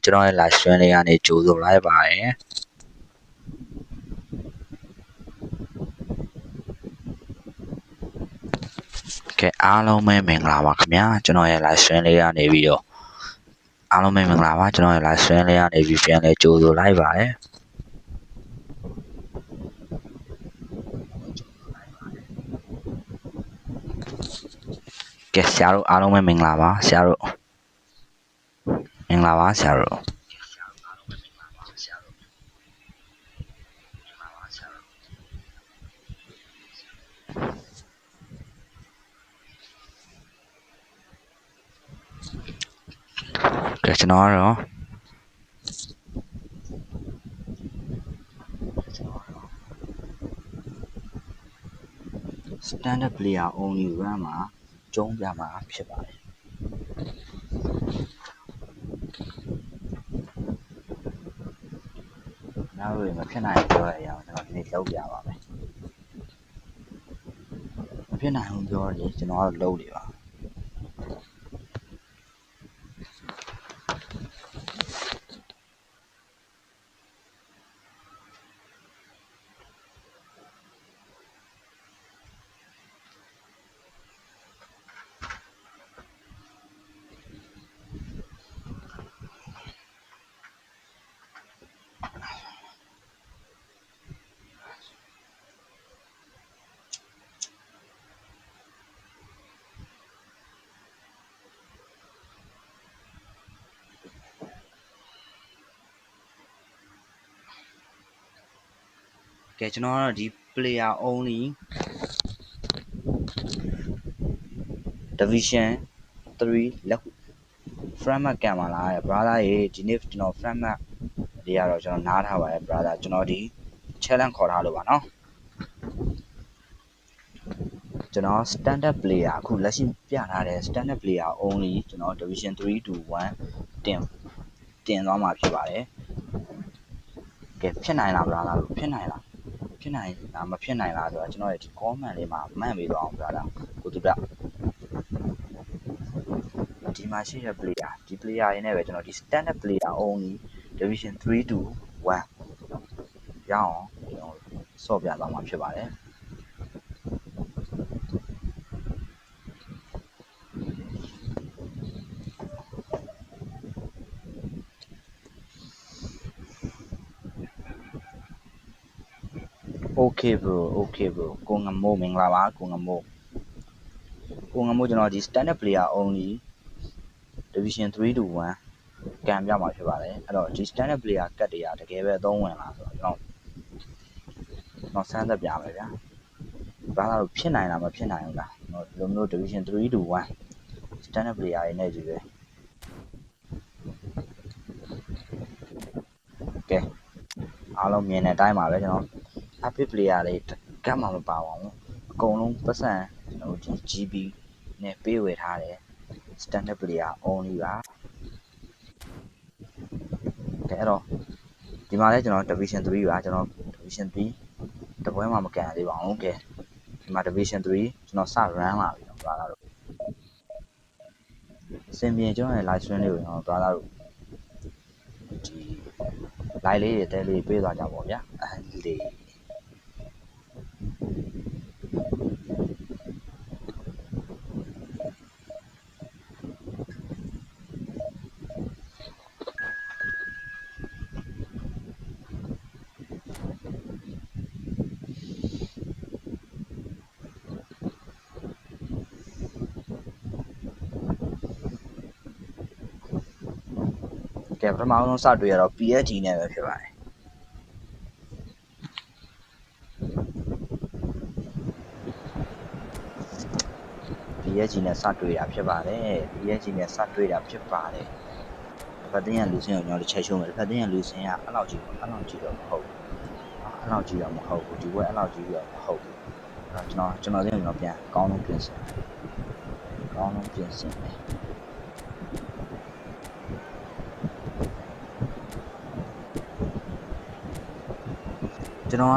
ကျွန်တော်ရဲ့ live stream လေးကနေကြိုဆိုလိုက်ပါတယ်ကဲအားလုံးပဲမင်္ဂလာပါခင်ဗျာကျွန်တော်ရဲ့ live stream လေးကနေပြီးတော့အားလုံးပဲမင်္ဂလာပါကျွန်တော်ရဲ့ live stream လေးကနေပြီးပြန်လဲကြိုဆိုလိုက်ပါတယ်ကဲဆရာတို့အားလုံးပဲမင်္ဂလာပါဆရာတို့မင်္ဂလာပါဆရာတို့ကဲကျွန်တော်ကတော့ standard player only run မှာကျုံးပြမှာဖြစ်ပါတယ်နောက်ရမဖြစ်နိုင်ပြောရအောင်ကျွန်တော်ဒီနေ့လုပ်ပြပါမယ်မဖြစ်နိုင်ဘူးပြောရင်ကျွန်တော်ကတော့လုပ်နေပါကဲကျွန်တော်ကတော့ဒီ player only division 3လက် framework ကံပါလား brother ရေဒီနေ့ကျွန်တော် framework တွေကတော့ကျွန်တော်နားထားပါတယ် brother ကျွန်တော်ဒီ challenge ခေါ်ထားလို့ပါเนาะကျွန်တော် standard player အခုလက်ရှိပြထားတဲ့ standard player only ကျွန်တော် division 3 to 1တင်သွားမှာဖြစ်ပါတယ်ကဲဖြစ်နိုင်လား brother လို့ဖြစ်နိုင်လားဖြစ်နိုင်လားမဖြစ်နိုင်လားဆိုတော့ကျွန်တော်ရဲ့ဒီ comment လေးမှာမှတ်ပေးတော့အောင် brother ကိုတူပြဒီမှာရှိတဲ့ player ဒီ player ရင်းနဲ့ပဲကျွန်တော်ဒီ standard player only division 3 to 1ရအောင်ကျွန်တော်ဆော့ပြသွားမှာဖြစ်ပါတယ်Okay bro okay bro ကိုငမိုးမင်္ဂလာပါကိုငမိုးကျွန်တော်ဒီ standard player only division 3 to 1ကံပြမှာဖြစ်ပါတယ်အဲ့တော့ဒီ standard player ကတ်တွေကတကယ်ပဲအသုံးဝင်လားဆိုတော့ကျွန်တော်ဆန်းသက်ပြမယ်ဗျာဘာလို့ဖြစ်နိုင်လားမဖြစ်နိုင်ဘူးလားကျွန်တော်ဒီလိုမျိုး division 3 to 1 standard player တွေနဲ့ကြီးပဲကဲအားလုံးမြင်တဲ့အတိုင်းပါပဲကျွန်တော် epic player တွေကတ်မှမပါပါဘူးအကုန်လုံးပတ်စံကျွန်တော်ဒီ GB နဲ့ပေးဝယ်ထားတယ် standard player only ပါကဲအဲ့တော့ဒီမှာလဲကျွန်တော် division 3ပါကျွန်တော် division 3တပွဲမှမကန်သေးပါဘူးကဲဒီမှာ division 3ကျွန်တော်စ run လာပြီတော့ brother တို့စင်ပြင်ကျွန်တော်ရဲ့ live stream လေးကိုကျွန်တော် brother တို့ဒီ live လေးတွေတဲလေးပေးသွားကြပါဗျာလေးကဲပထမဆုံးစတွေ့ရတော့ PSG နဲ့ပဲဖြစ်ပါတယ်PSG နဲ့စတွေ့တာဖြစ်ပါတယ် PSG နဲ့စတွေ့တာဖြစ်ပါတယ်တစ်ဖက်တင်းရလူစင်းကိုကျွန်တော်တစ်ချက်ရှုံးမယ်တစ်ဖက်တင်းရလူစင်းကအဲ့လောက်ကြီးတော့မဟုတ်ဘူးဒီဘက်အဲ့လောက်ကြီးတော့မဟုတ်ဘူးအဲ့တော့ကျွန်တော်ပြန်ကောင်းလုံးပြင်ဆင်မယ်ကျွန်တော်က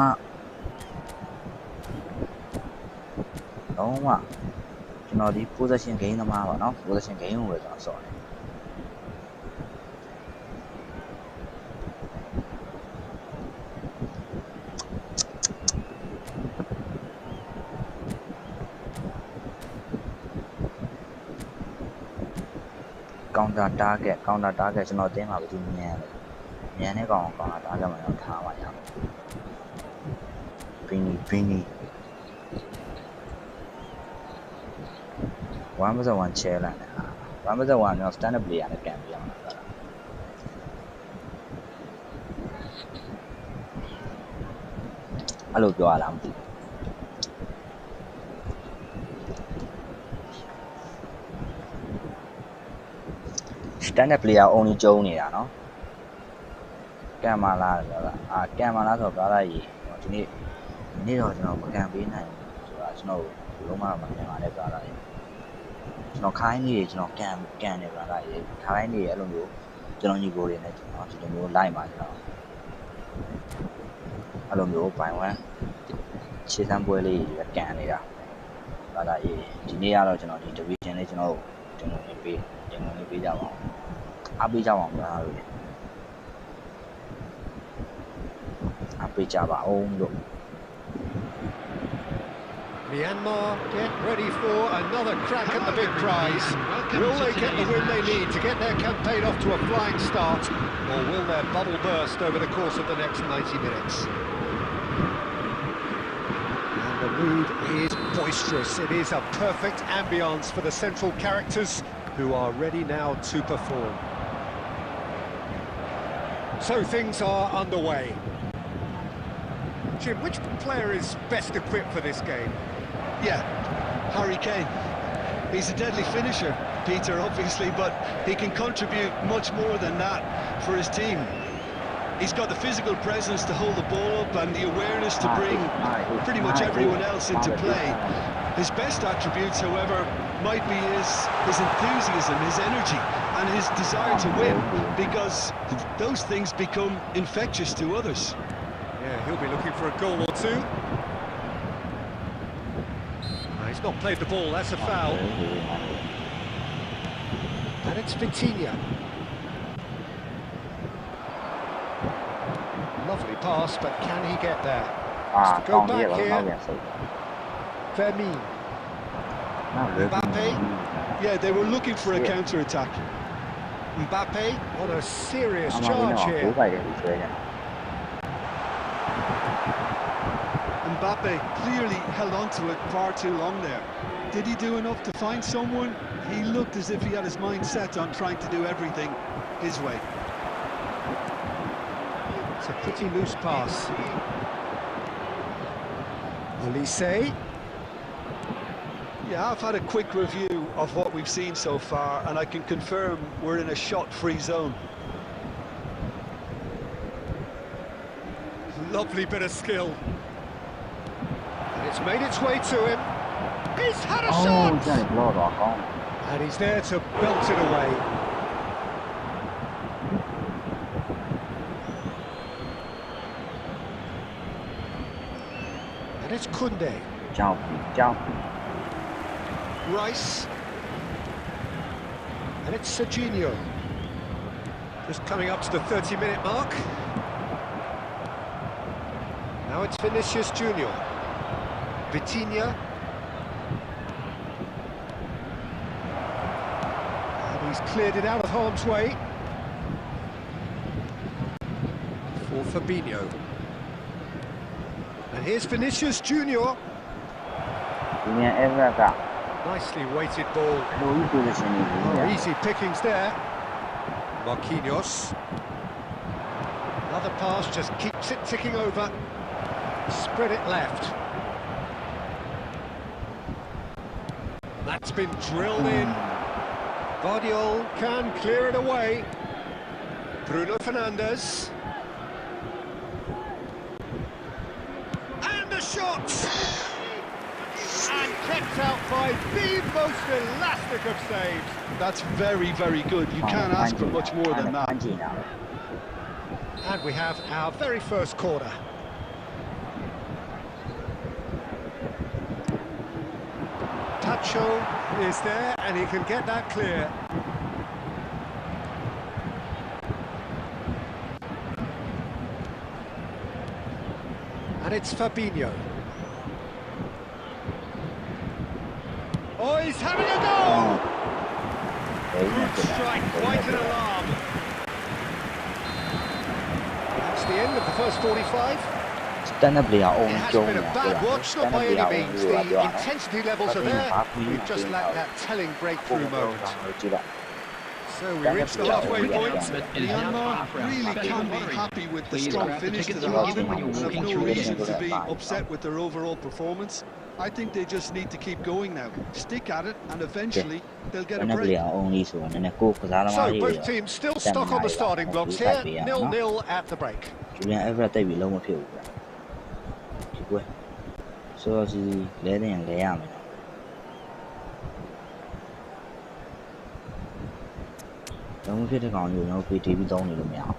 ကျွန်တော်ဒီ possession game သမားပါเนาะ possession game ကိုပဲကျွန်တော်ဆော့တယ် counter target ကျွန်တော်တင်းမှာဘယ်သူမြန်လဲမြန်တဲ့ကောင် counter target မှာတော့ထားပါရအောင် Vini 1v1 challenge 1v1 ကျွန်တော် standard player နဲ့ကန်ပြရမှာအဲ့လိုပြောရလားမသိဘူး standard player only ကျုံနေတာเนาะကန်မာလာပြောတာကန်မာလာဆိုတော့ brother ကြီးဒီနေ့တော့ကျွန်တော်မကန်ပေးနိုင်ဘူးဆိုတာကျွန်တော်လုံးဝမကန်ပါနဲ့ brother ကြီးကျွန်တော်ခိုင်းနေကျွန်တော်ကန်နေ brother ကြီးခိုင်းနေအဲ့လိုမျိုးကျွန်တော်ညီကိုတွေနဲ့ကျွန်တော်ဒီလိုမျိုး line ပါကျွန်တော်အဲ့လိုမျိုးဘိုင်ဝမ်ခြေစမ်းပွဲလေးကန်နေတာ brother ကြီးဒီနေ့ကတော့ကျွန်တော်ဒီ division လေးကျွန်တော်တင်ဝင်ပေးကြပါအောင်အားပေးကြပါအောင် brother တို့အားပေးကြပါအောင်လို့ Myanmar get ready for another crack at the big prize. Will they get the win they need to get their campaign off to a flying start, or will their bubble burst over the course of the next 90 minutes? And the mood is boisterous. It is a perfect ambience for the central characters who are ready now to perform. So things are underway. Jim, which player is best equipped for this game? Yeah, Harry Kane. He's a deadly finisher, Peter, obviously, but he can contribute much more than that for his team. He's got the physical presence to hold the ball up and the awareness to bring pretty much everyone else into play. His best attributes, however, might be his enthusiasm, his energy, and his desire to win, because those things become infectious to others. Yeah, he'll be looking for a goal or two. He's not played the ball, that's a foul. And it's Vitinha. Lovely pass, but can he get there? To go back here. Vermeer. Mbappe. Yeah, they were looking for a counter-attack. Mbappe on a serious charge here. Mbappe clearly held on to it far too long there. Did he do enough to find someone? He looked as if he had his mind set on trying to do everything his way. It's a pretty loose pass. Olise. Yeah, I've had a quick review of what we've seen so far, and I can confirm we're in a shot-free zone. Lovely bit of skill. And it's made its way to him. He's had a shot! And he's there to belt it away. And it's Koundé. Rice. And it's Serginho. Just coming up to the 30-minute mark. Now it's Vinicius Junior. Vitinha. And he's cleared it out of harm's way. For Fabinho. And here's Vinicius Junior. Nicely weighted ball. Oh, easy pickings there. Marquinhos. Another pass, just keeps it ticking over. Spread it left. That's been drilled in. Guardiola can clear it away. Bruno Fernandes. And the shot! And kept out by the most elastic of saves. That's very, very good. You can't ask for much more than that. And we have our very first corner. Tacho is there, and he can get that clear. And it's Fabinho. Oh, he's having a go! Good strike, quite an alarm. That's the end of the first 45. Standard player It own has Joe been a bad watch, not by any means. The intensity levels are there. We've just lacked that telling breakthrough moment. So we reached the halfway point. Myanmar really can't be happy with the strong finish to the half and have no reason to be upset with their overall performance. I think they just need to keep going now. Stick at it and eventually they'll get a break. So both teams still stuck on the starting blocks here. 0-0 at the break. Julian Everett တိတ်ပြီးလုံးမဖြစ်ဘူးဗျဒီပွဲဆိုတော့စီလဲတဲ့ရင်လဲရမယ်လုံးမဖြစ်တဲ့ကောင်မျိုးကျွန်တော်ပေတီးပြီးသုံးနေလို့မရအောင်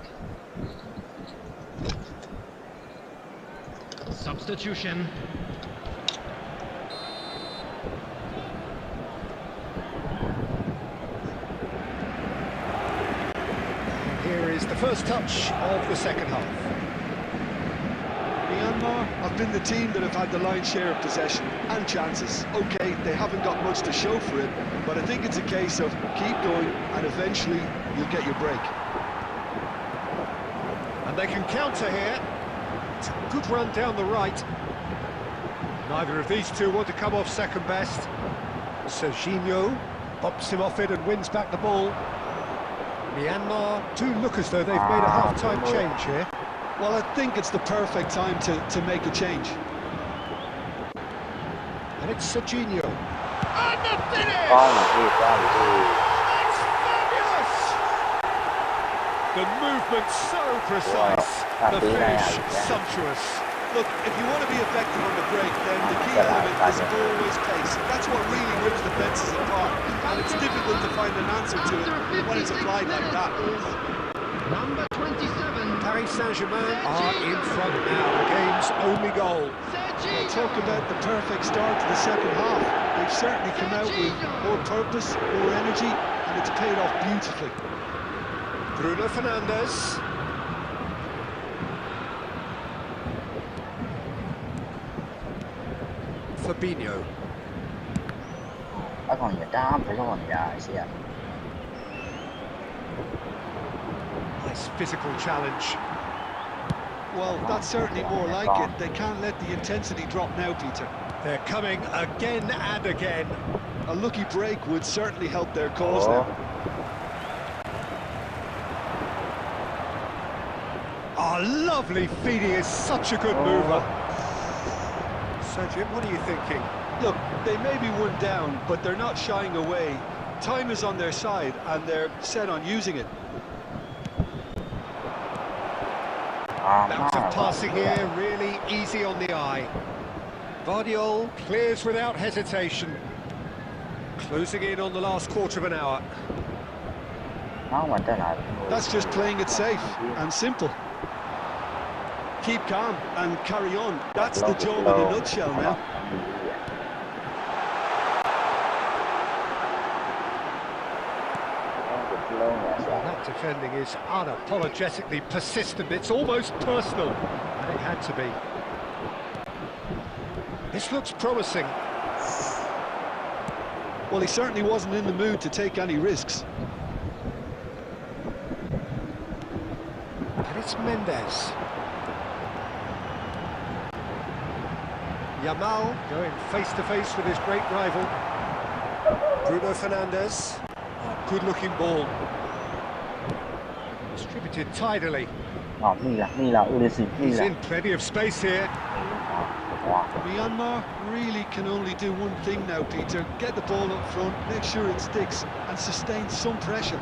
Substitution. Here is the first touch of the second half. Myanmar have been the team that have had the lion's share of possession and chances. Okay, they haven't got much to show for it, but I think it's a case of keep going and eventually you'll get your break. And they can counter here. It's a good run down the right. Neither of these two want to come off second best. Serginho bops him off it and wins back the ball. Myanmar do look as though they've made a half-time change here. Well, I think it's the perfect time to make a change. And it's Serginho. And the finish! It's fabulous! The movement so precise, the finish sumptuous. Look, if you want to be effective on the break, then the key element is always pace. That's what really rips the fences apart. And it's difficult to find an answer to it when it's applied like that. Number 27. Paris Saint-Germain are in front now, the game's only goal. Talk about the perfect start to the second half. They've certainly come out with more purpose, more energy, and it's paid off beautifully. Bruno Fernandes. Fabinho. Nice physical challenge. Well, that's certainly more like it. They can't let the intensity drop now, Peter. They're coming again and again. A lucky break would certainly help their cause now. Oh, lovely feeding is such a good mover. So, Jim, what are you thinking? Look, they may be one down, but they're not shying away. Time is on their side, and they're set on using it. Bounce of passing here, really easy on the eye. Vardiol clears without hesitation. Closing in on the last quarter of an hour. That's just playing it safe and simple. Keep calm and carry on. That's the job in a nutshell now. That defending is unapologetically persistent. It's almost personal, and it had to be. This looks promising. Well, he certainly wasn't in the mood to take any risks. And it's Mendes. Yamal going face-to-face with his great rival. Bruno Fernandes. Oh, good-looking ball. Distributed tidily. He's in plenty of space here. Myanmar really can only do one thing now, Peter. Get the ball up front, make sure it sticks, and sustain some pressure.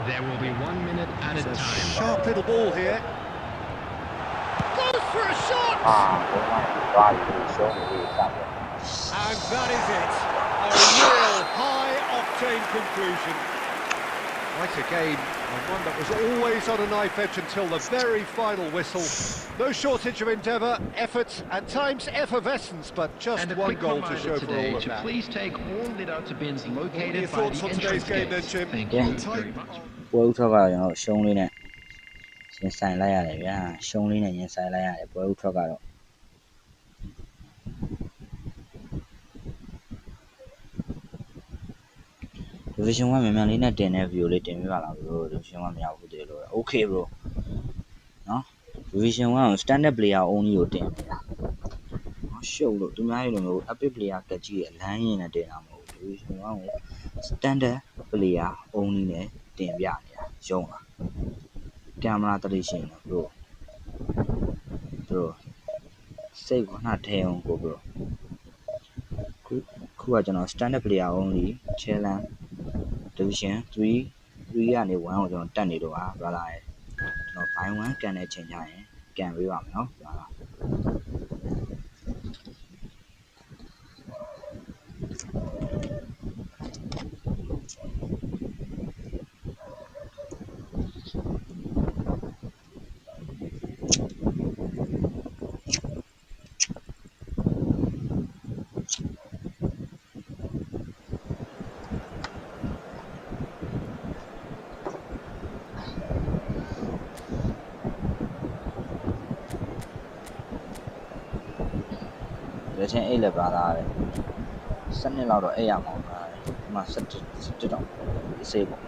There will be 1 minute at a time. Sharp little ball here. Goes for a shot! And that is it. A real high-octane conclusion. Quite a game, and one that was always on a knife edge until the very final whistle. No shortage of endeavour, effort, at times effervescence, but just And a one quick goal to reminder show for today all of to that. please take all lit-out bins What are located your by thoughts the on today's entrance game then, gates. Jim? Thank Yeah. you very much. ပွဲဥထွက်ကတော့ကျွန်တော်ရှုံးလေးနဲ့ရင်ဆိုင်လိုက်ရတယ်ဗျာရှုံးလေးနဲ့ရင်ဆိုင်လိုက်ရတယ်ပွဲဥထွက်ကတော့ division 1မြန်မြန်လေးနဲ့တင်တဲ့ view လေးတင်ပြပါလား bro division 1မရောက်ဘူးတည်းလို့ okay bro နော် division 1ကို standard player only ကိုတင်ပြတာနော်ရှုပ်လို့သူများရေလိုမျိုး epic player ကကြီးရဲ့အလန်းရင်းနဲ့တင်တာမဟုတ်ဘူး division 1ကို standard player only နဲ့တင်ပြနေတာရုံးလားကင်မရာတတိရှိနေ bro စိတ်ကနှထဲအောင်ကို bro ခုကကျွန်တော် standard player only challenge division 3ကနေ1ကိုကျွန်တော်တက်နေတော့ပါ brother ရဲ့ကျွန်တော် by 1ကန်တဲ့ချိန်ကျရင်ကန်ပေးပါမယ်နော် brother ချင်းအိတ်လက်ပါသားပဲ7နှစ်လောက်တော့အိတ်ရမှာပါဒီမှာ17တောင်အေးပေါ့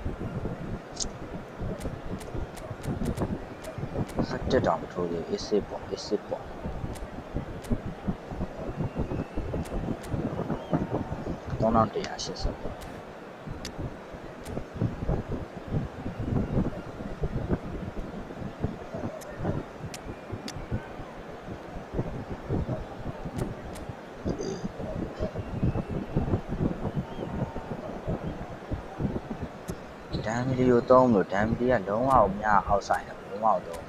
17တောင်ထိုးသေးအေးပေါ့3180ပေါ့ဒမ်မီလီကိုသုံးလို့ဒမ်မီလီကလုံးဝအများအောက်ဆိုင်တယ်လုံးဝတော့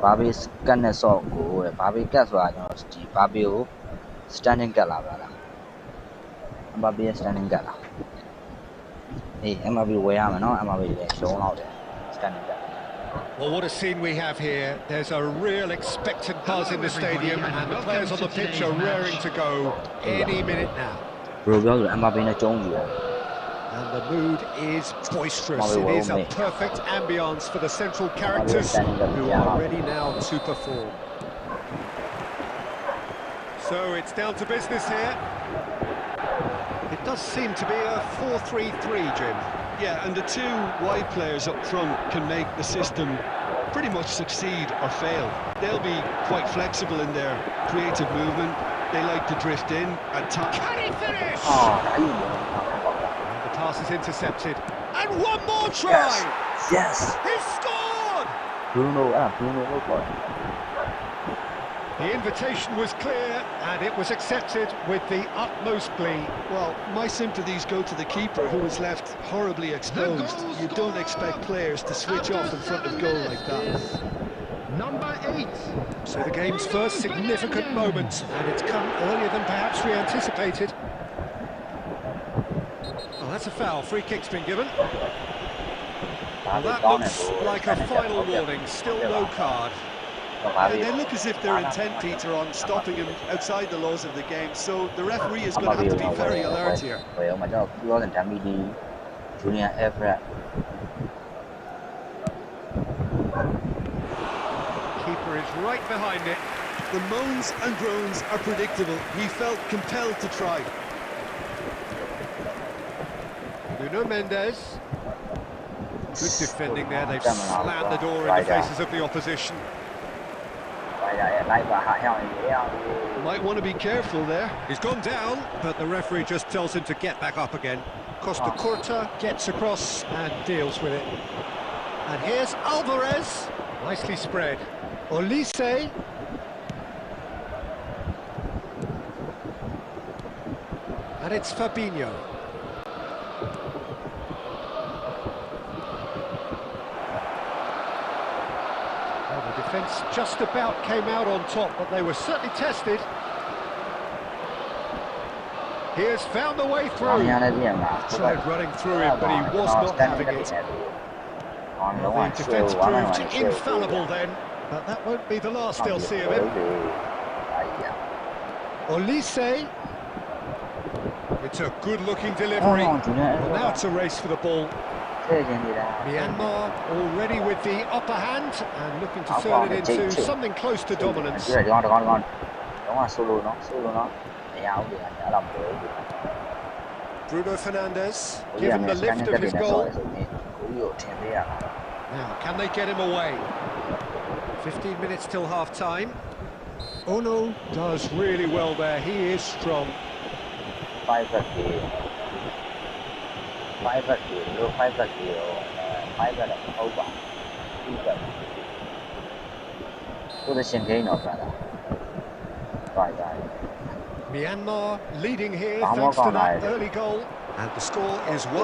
ဘာဘေးကတ်နဲ့ဆော့ကိုတဲ့ဘာဘေးကတ်ဆိုတာကျွန်တော်ဒီဘာဘေးကို standing ကတ်လာပါလားဘာဘေး standing ကတ်လားအေး MRB ဝယ်ရမယ်နော် MRB လည်းရှုံးတော့တယ် standing ကတ် Well, what a scene we have here. There's a real expectant buzz in the stadium, and the players on the pitch are raring to go any minute now. bro ပြောဆို MRB နဲ့ကျုံးကြည့်တယ် And the mood is boisterous. It is a perfect ambience for the central characters who are ready now to perform. So it's down to business here. It does seem to be a 4-3-3, Jim. Yeah, and the two wide players up front can make the system pretty much succeed or fail. They'll be quite flexible in their creative movement. They like to drift in at times. Can he finish? The pass is intercepted. And one more try! Yes! He's scored! Bruno look like The invitation was clear, and it was accepted with the utmost glee. Well, my sympathies go to the keeper, who was left horribly exposed. You don't expect players to switch off in front of goal like that. Number 8. So the game's first significant moment, and it's come earlier than perhaps we anticipated. Oh, that's a foul. Free kick's been given. Well, that looks like a final warning. Still no card. They look as if they're intent, Peter, on stopping him outside the laws of the game, so the referee is going to have to be very alert here. Keeper is right behind it. The moans and groans are predictable. He felt compelled to try. Nuno Mendes. Good defending there. They've slammed the door in the faces of the opposition. Might want to be careful there. He's gone down, but the referee just tells him to get back up again. Costa Curta gets across and deals with it. And here's Alvarez. Nicely spread. Olise. And it's Fabinho. Defence just about came out on top, but they were certainly tested. He has found the way ဘာ through. များလဲပြင်မှာ Tried running through it, but he was not having it. အော် Well, လုံးဝ the ရှေ့ defence ဝမ်းမှန် proved ပါရှေ့ infallible then, but that won't be the last they'll see of him. Olise. It's a good-looking delivery. Well, now it's a race for the ball. ထည့်ခြင်းနေတာ Myanmar already with the upper hand and looking to turn it into something close to dominance. ဒီကောင်လုံးဝဆိုလိုနော်မရဘူးလေအဲ့လိုမလို့ Bruno Fernandes, give him the lift of his goal. ကိုကြီးကိုထင်ပေးရတာ Now, can they get him away? 15 minutes till half-time. Ono does really well there. He is strong. 5 back ကြီးလို့5 back ကြီးရော5 back တော့မဟုတ်ပါဘူး back position gain တော့ပြတာပါရတယ် Myanmar leading here thanks to that early goal. And the score is 1-0.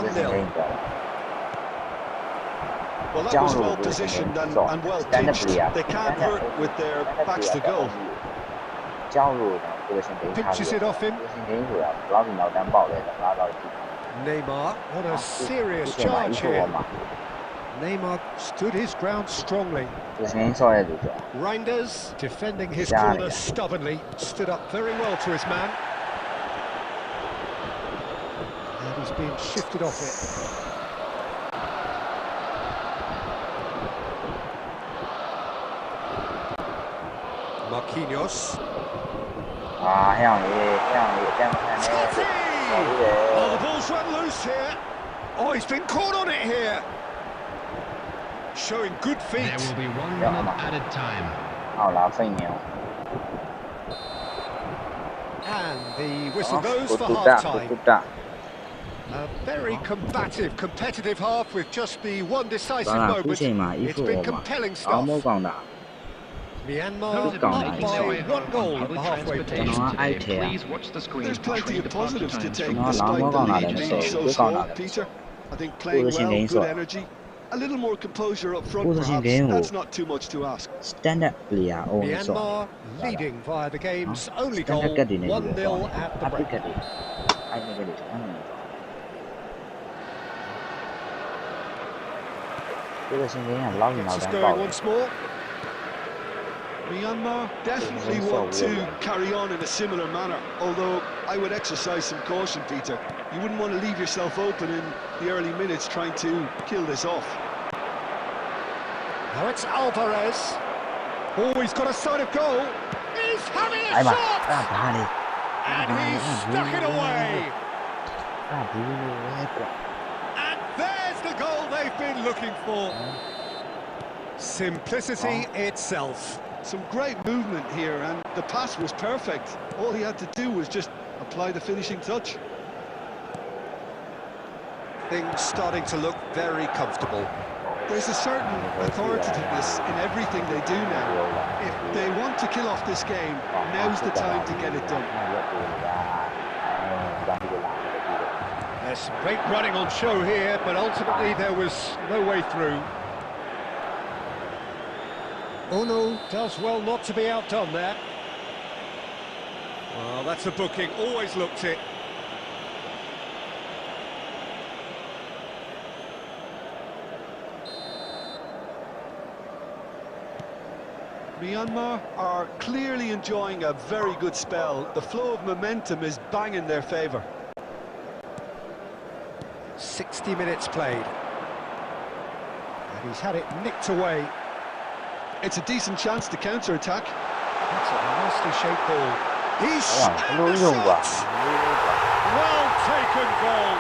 Well, that was well positioned and well pitched. They can't hurt with their backs to goal. ကျောင်းလို့ position gain Pitches it off him. position gain ဆိုတာဘယ်လောက်ဒီနောက်တန်းပေါက်လဲဒါတော့ကြည့် Neymar on a serious charge here. Neymar stood his ground strongly. position gain ဆော့ရတဲ့သူ Reinders defending his corner stubbornly, stood up very well to his man. And he's been shifted off it. Marquinhos. ဟဲ့အောင်လေးအတန်းခံနေ Oh, the ball's run loose here. Oh, he's been caught on it here. Showing good feet. There will be 1 minute added time. ဟုတ်လားဖိတ်နေအောင် And the whistle goes for တူ half-time. တာ A very combative, competitive half with just the one decisive ဘာ moment. ချိန်မှာ It's been compelling အောင်း stuff. မိုးကောင်းတာ Myanmar Those up of you by making their way 1 home goal on at the public halfway transportation point. today, please watch the screen. There's plenty of positives to take No, despite the no, lead no, being no, so no, small, no. Peter. I think playing Position well, gain, good so- energy, a little more composure up front Position perhaps, gain, that's oh. not too much to ask. standard player အောင်ဆို Myanmar leading via the game's only goal, standard ကတ်တွေနဲ့ 1-0 at the break. ကတ်တွေအဲ့ဒီကတ်တွေposition gain ကလောက်နေတော့ It's တန်းပေါက် going once more. Myanmar definitely want to carry on in a similar manner, although I would exercise some caution, Peter. You wouldn't want to leave yourself open in the early minutes trying to kill this off. Now it's Alvarez. Oh, he's got a sight of goal. He's having a အဲ့မှာ shot! အဲ့ဘာလဲ And he's stuck it away. အဲ့ဘူးလေကွာ And there's the goal they've been looking for. Simplicity itself. Some great movement here, and the pass was perfect. All he had to do was just apply the finishing touch. Things starting to look very comfortable. There's a certain authoritativeness in everything they do now. If they want to kill off this game, now's the time to get it done. There's some great running on show here, but ultimately there was no way through. Ono does well not to be outdone there. Well, that's a booking, always looked it. Myanmar are clearly enjoying a very good spell. The flow of momentum is bang in their favour. 60 minutes played. And he's had it nicked away. It's a decent chance to counter-attack. That's a nicely shaped ball. He's Wow, and hello, the Yunga. shot! Well taken goal.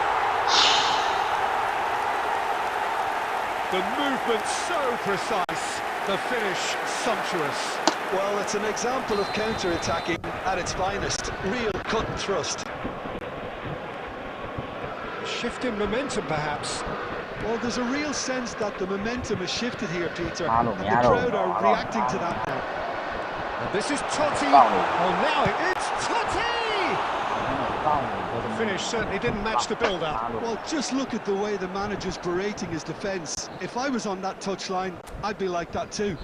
The movement so precise, the finish sumptuous. Well, it's an example of counter-attacking at its finest. Real cut and thrust. Shift in momentum, perhaps. Well, there's a real sense that the momentum has shifted here, Peter. Malo, And the malo, crowd are malo, reacting to malo. that now. And this is Totti. Malo. Oh, now it's Totti! The finish certainly didn't match the build-up. Well, just look at the way the manager's berating his defence. If I was on that touchline, I'd be like that too.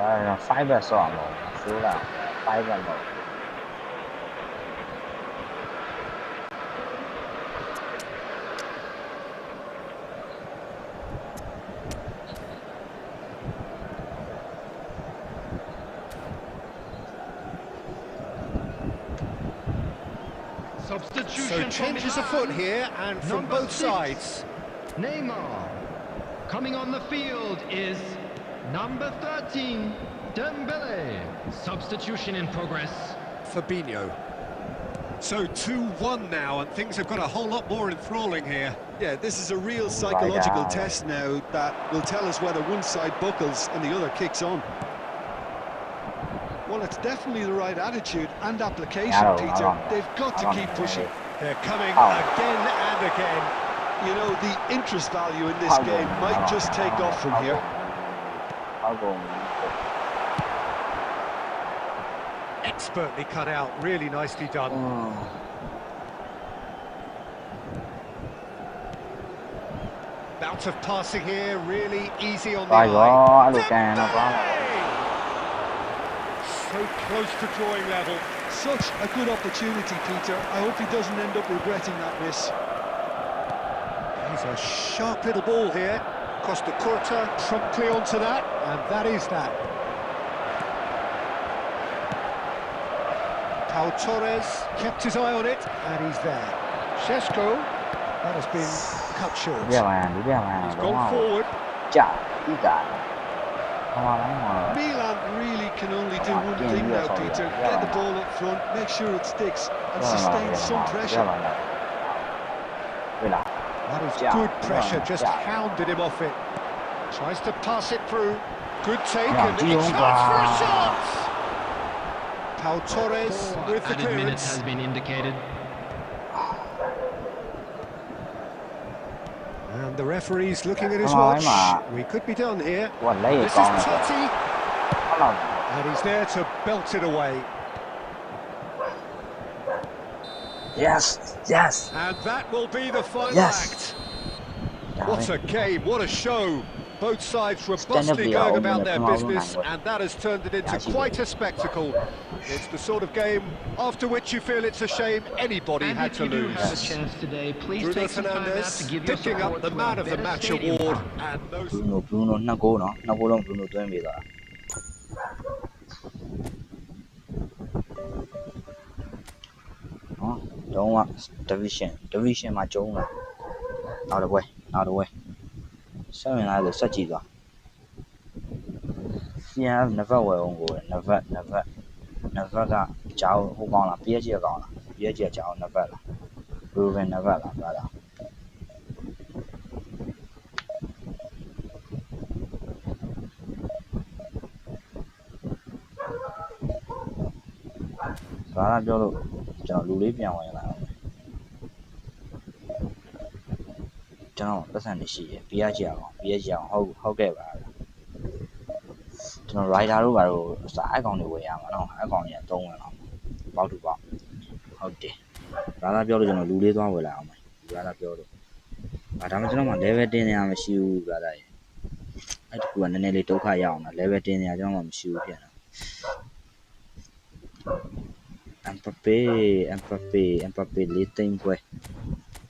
5 back ဆော့အောင်ဆိုးလာ5 back တော့ So changes afoot here and from both sides. Neymar. Coming on the field is number 13, Dembele. Substitution in progress. Fabinho. So 2-1 now, and things have got a whole lot more enthralling here. Yeah, this is a real psychological test now that will tell us whether one side buckles and the other kicks on. Well, it's definitely the right attitude and application, Peter. They've got to keep pushing. They're coming again and again. You know, the interest value in this game might just take off from here. Expertly cut out, really nicely done. Bout of passing here, really easy on the eye. So close to drawing level. Such a good opportunity, Peter. I hope he doesn't end up regretting that miss. He's a sharp little ball here. Costa Curta promptly onto that, and that is that. Pau Torres kept his eye on it, and he's there. Šeško, that has been cut short. He's gone forward. Milan really can only do one thing now, Peter. Get the ball up front, make sure it sticks, and sustain some pressure. That is good pressure, just hounded him off it. Tries to pass it through. Good take, and it's not for a shot! Pau Torres with the Added minutes clearance. has been indicated. And the referee's looking at his watch. We could be done here. This is Totti. And he's there to belt it away. Yes. And that will be the final Yes. act. What a game, what a show. Both sides robustly going about their business, and that has turned it into quite a spectacle. It's the sort of game after which you feel it's a shame anybody And had if to you do lose. have a chance today, please Bruno take some time out to Fernandes give your picking support up the to man a of the better match stadium. award, and those Bruno 2 goal နော်2 goal လုံး Bruno သွင်းပေးသွားနော်တော့က division မှာကျုံးလာနောက်တစ်ပွဲဆက်ဝင်လာလို့ဆက်ကြည့်သွားစီယန်နဗတ်ဝယ်အောင်ကိုနဗတ်ကကြောင်းဟိုကောင်းလား PSG ကောင်းလား PSG ကြောင်းနဗတ်လား Ruben နဗတ်လားဘာလားဘာသာပြောလို့ကျွန်တော်လူလေးပြန်ဝင်လာအောင်ကျွန်တော်ပတ်စံနေရှိတယ် PSG အောင်ဟုတ်ခဲ့ပါကျွန်တော် rider တို့ဘာလို့စာအကောင့်တွေဝယ်ရမှာနော်အကောင့်တွေ3ဝင်အောင်ပေါက်တူပေါက်ဟုတ်တယ်ဘာသာပြောလို့ကျွန်တော်လူလေးသွားဝယ်လာအောင်မယ်ဘာသာပြောလို့ဒါမှကျွန်တော်မှ level တင်နေရမရှိဘူးဘာသာရဲ့အဲ့တကူကနည်းနည်းလေးဒုက္ခရအောင်နော် level တင်နေရကျွန်တော်မှမရှိဘူးဖြစ်နေMbappe လေးသိမ့်ပွဲ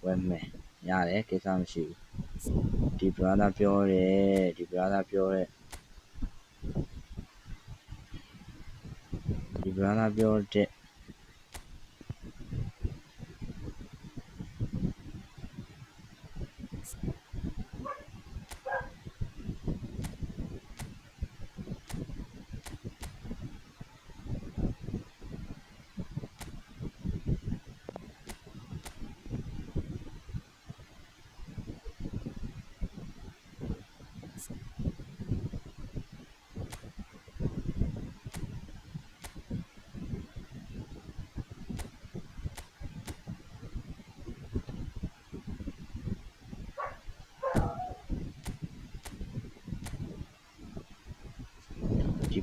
ဝယ်မယ်ရတယ်ကိစ္စမရှိဘူးဒီ brother ပြောတယ်ဒီ brother ပြောတဲ့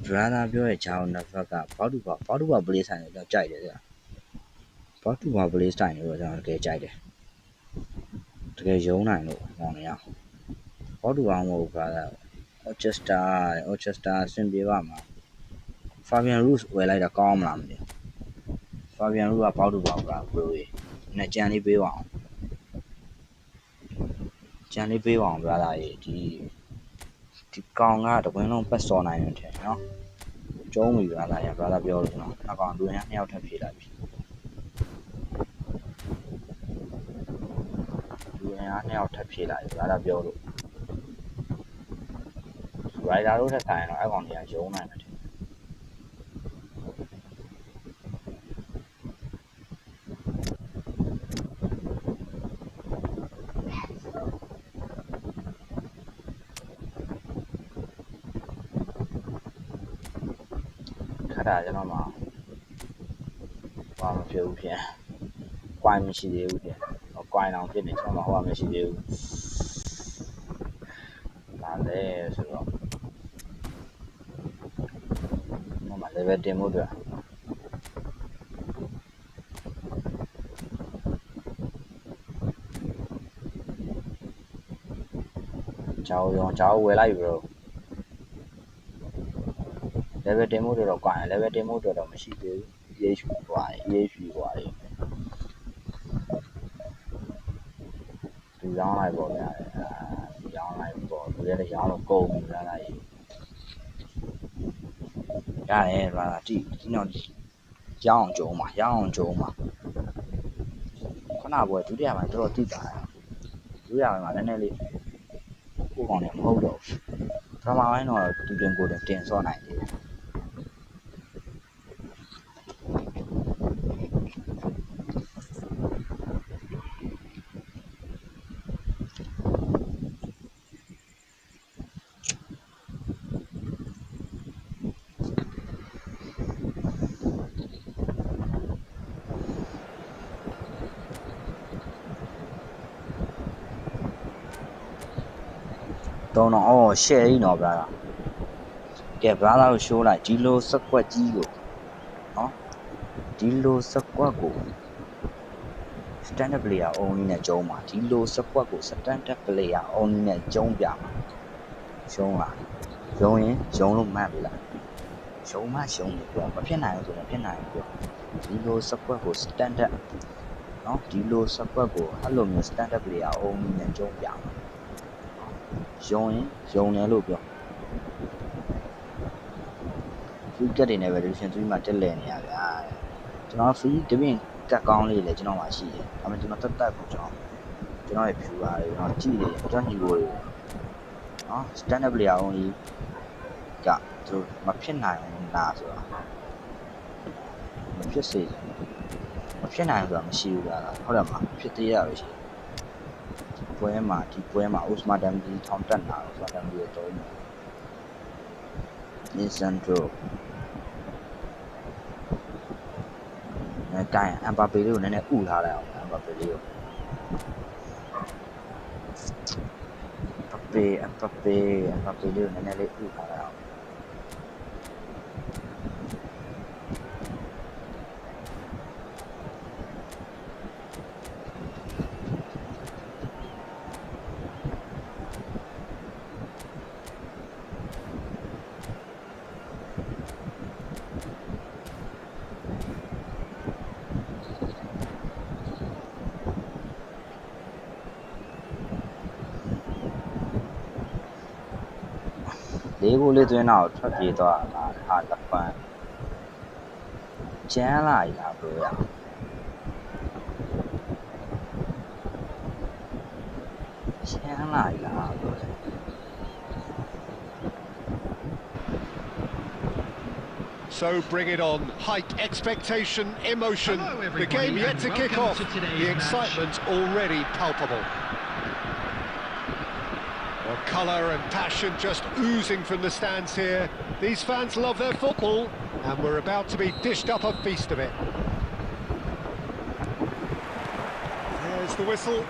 brother ပြောရဲ့ဂျာအောင်နံပါတ်ကပေါတူပါပလေးဆိုင်ကိုကျွန်တော်ကြိုက်တယ်ဗျာပေါတူပါပလေးဆိုင်ကိုကျွန်တော်တကယ်ကြိုက်တယ်တကယ်ယုံနိုင်လို့ဟောနေရပေါတူပါမဟုတ် brother Orchestra အဆင်ပြေပါမှာ Fabian Ruiz ဝယ်လိုက်တာကောင်းမလားမသိဘူး Fabian Ruiz ကပေါက်တူပါဘူးဘရိုကြီးနဲ့ကြံလေးပေးပါအောင်ကြံလေးပေးပါအောင်ဗျာဒါကြီးဒီကောင်ကတကွင်းလုံးပတ်စော်နိုင်တယ်ထင်နော်ကျုံးပြီဗျာဒါရဗျာပြောလို့နော်နှစ်ကောင်လူရန်နှစ်ယောက်ထပ်ဖြေလိုက်ပြီလူရန်နှစ်ယောက်ထပ်ဖြေလိုက်ဗျာဒါပြောလို့ Rider တို့ထက်ဆိုင်တော့အဲ့ကောင်တွေကရုံးနိုင်တယ်ထင်ခက်တာကျွန်တော်မှာဘာမဖြစ်ဘူးဖြစ်ကွိုင်းမရှိသေးဘူးဖြစ်ကွိုင်းအောင်ဖြစ်နေကျွန်တော်မှာဟောမရှိသေးဘူးဒါလည်းဆိုတော့level တင်ဖို့အတွက်ကြောက်ဝယ်လိုက် bro level တင်ဖို့တော့ကွာ level တင်ဖို့တော့မရှိသေးဘူး EH ကွာ EH ကွာဒီရောင်းလိုက်ပေါ့ဗျာရောင်းလိုက်ပေါ့ဒီလည်းရောင်းတော့ကုန်ပြီလားလားရတယ်ဗျာဒီတော့ရအောင်ကြုံပါခဏပွဲဒုတိယပိုင်းတော်တော်တိတာဒုတိယပိုင်းမှာနည်းနည်းလေးကိုကောင်နေမဟုတ်တော့ဘူးပထမပိုင်းတော့သူတင်ကိုတင်စောနိုင်တယ်တော့ရှယ်ကြီးနော်ဗျာကဲဗျာလာကိုရှိုးလိုက်ဒီလိုစက်ကွက်ကြီးကိုနော်ဒီလိုစက်ကွက်ကို standard player only နဲ့ကျုံးပါဒီလိုစက်ကွက်ကို standard player only နဲ့ကျုံးပြမှာရှုံးလားရုံရင်ရုံလို့မှတ်ပြီလားရုံမှရှုံးတယ်ပြောမဖြစ်နိုင်ဘူးဆိုရင်ဖြစ်နိုင်ဘူးပြောဒီလိုစက်ကွက်ကို standard နော်ဒီလိုစက်ကွက်ကိုအဲ့လိုမျိုး standard player only နဲ့ကျုံးပြမှာရုံရင်ရုံတယ်လို့ပြော free ကတ်တွေနဲ့ပဲ division 3မှာတက်လည်နေရဗျာကျွန်တော် free တပင်းကတ်ကောင်းလေးလည်းကျွန်တော်မှာရှိတယ်ဒါပေမဲ့ကျွန်တော်တက်ကိုကျွန်တော်ရဲ့ view ပါတယ်ကျွန်တော်ကြည့်တယ်ကျွန်တော်ညီကိုတွေနော် standard player only ကသူမဖြစ်နိုင်ဘူးလားဆိုတာမဖြစ်စေချင်မဖြစ်နိုင်ဘူးဆိုတာမရှိဘူးလားဟုတ်တယ်မဖြစ်သေးရပဲရှိတယ်ပွဲမှာဒီပွဲမှာ Osman Dembele ထောင်တက်လာတော့ Osman Dembele တော့ instant draw ကိုင်အမ်ဘာပေလေးကိုနည်းနည်းဥထားလိုက်အောင်အမ်ဘာပေလေးကိုအမ်ဘာပေလေးကိုနည်းနည်းလေးဥထားလိုက်အောင်လေးကိုလေးသွင်းတော့ထွက်ပြေးသွားတာဟာတပန်းကျန်းလာရဘရိုရကျန်းလာရဘရို So bring it on, height, expectation, emotion, the game yet to kick off, the excitement already palpable. Well, colour and passion just oozing from the stands here. These fans love their football, and we're about to be dished up a feast of it. There's the whistle.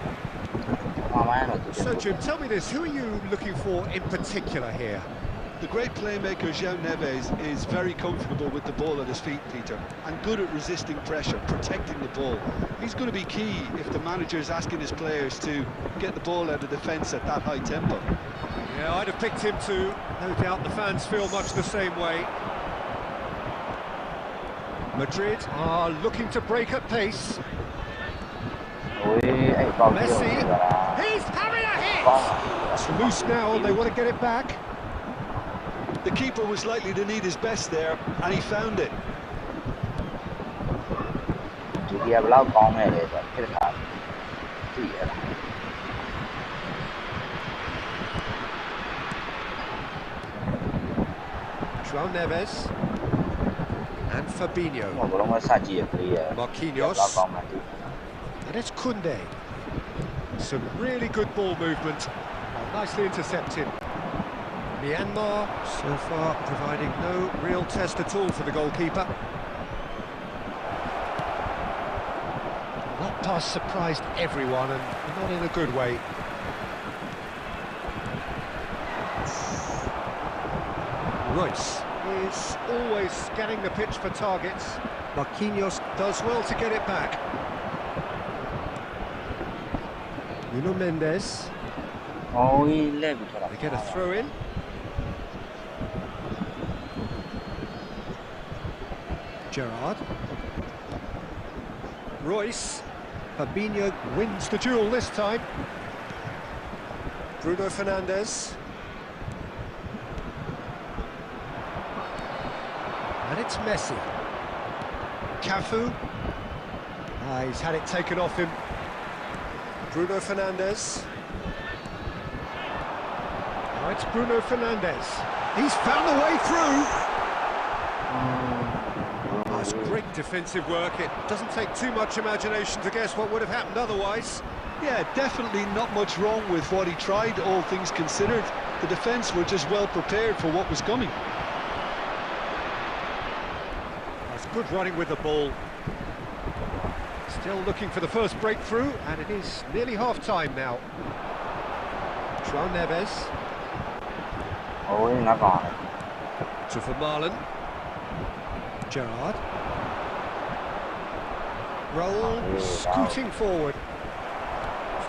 So Jim, tell me this, who are you looking for in particular here? The great playmaker João Neves is very comfortable with the ball at his feet, Peter, and good at resisting pressure, protecting the ball. He's going to be key if the manager is asking his players to get the ball out of defence at that high tempo. Yeah, I'd have picked him too. No doubt the fans feel much the same way. Madrid are looking to break at pace. ဝေးအဲ့ပေါက်ပြီးတော့ Messi, ဖြစ်သွားတာ he's having a ပေါက် hit! It's loose now, they want to get it back. The keeper was likely to need his best there, and he found it. ဒီကဘလောက်ကောင်းခဲ့လဲဆိုတော့ဖြစ်တာကြည့်ရတာ João Neves and Fabinho. ဘလုံးကစကြည့်ရကလေးရ Marquinhos. လောက်ကောင်းမှတူ And it's Koundé. Some really good ball movement. Nicely intercepted. Myanmar, so far, providing no real test at all for the goalkeeper. That pass surprised everyone, and not in a good way. Royce is always scanning the pitch for targets. Marquinhos does well to get it back. Nuno Mendes, ဟောဝေးလက်ပြီးထွက်တာ they get a throw in. Gerrard. Royce. Fabinho wins the duel this time. Bruno Fernandes. And it's Messi. Cafu. He's had it taken off him. Bruno Fernandes. Now it's Bruno Fernandes. He's found a way through. Oh, it's great defensive work. It doesn't take too much imagination to guess what would have happened otherwise. Yeah, definitely not much wrong with what he tried, all things considered. The defence were just well prepared for what was coming. That's good running with the ball. Still looking for the first breakthrough, and it is nearly half-time now. João Neves ဟောဝေးငါကောင်းတယ် to Vermaelen. Gerrard. Raul scooting forward.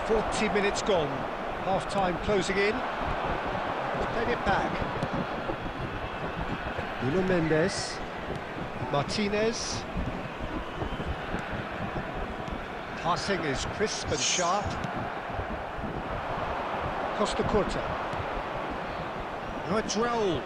40 minutes gone. Half-time closing in. He's played it back. Nuno Mendes. Martinez. Passing is crisp and sharp. Costa Curta. Now it's Raul.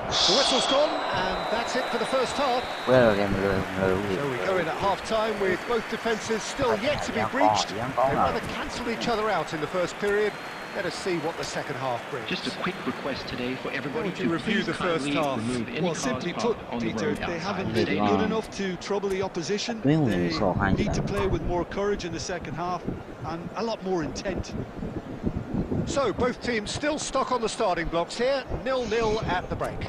The whistle's gone, and that's it for the first half. ဝဲတော့လည်းမလွယ်ဘူး So we go in at half-time with both defences still yet to be breached. They rather cancelled each other out in the first period. Let us see what the second half brings. Just a quick request today for everybody Would you to review please the first kindly half? remove any Well, cars simply parked put, on the Peter, road they outside haven't the been stadium. good enough to trouble the opposition. Doing They this all kinds need to of- play with more courage in the second half and a lot more intent. So both teams still stuck on the starting blocks here, 0-0 at the break.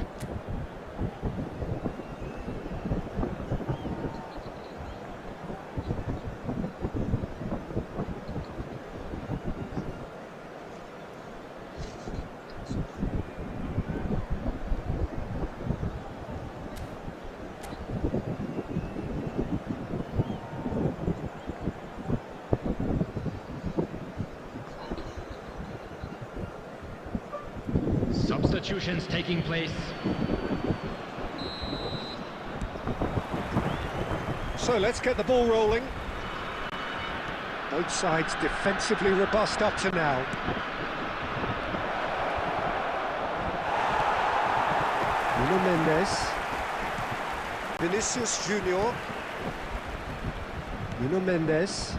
Substitutions taking place. So let's get the ball rolling. Both sides defensively robust up to now. Nuno Mendes. Vinicius Junior. Nuno Mendes.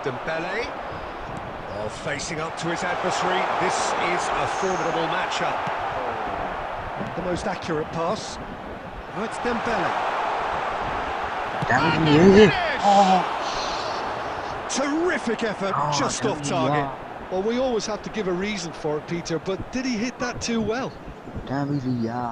Dembele. Oh, facing up to his adversary. This is a formidable matchup. The most accurate pass. Oh, it's Dembele. တမ်းပြီးရေး Terrific effort, Oh, just off Dembele. target. Well, we always have to give a reason for it, Peter, but did he hit that too well? တမ်းပြီးရာ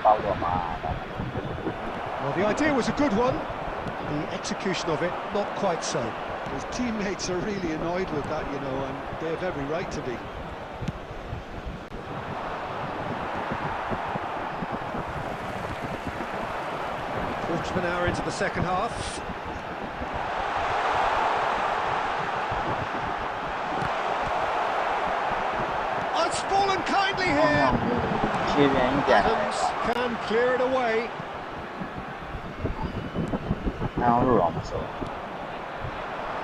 ပေါက်တော့မှာ Well, the idea was a good one. The execution of it, not quite so. His teammates are really annoyed with that, you know, and they have every right to be. Quarter of an hour into the second half. Oh, it's fallen kindly here. Adams can clear it away.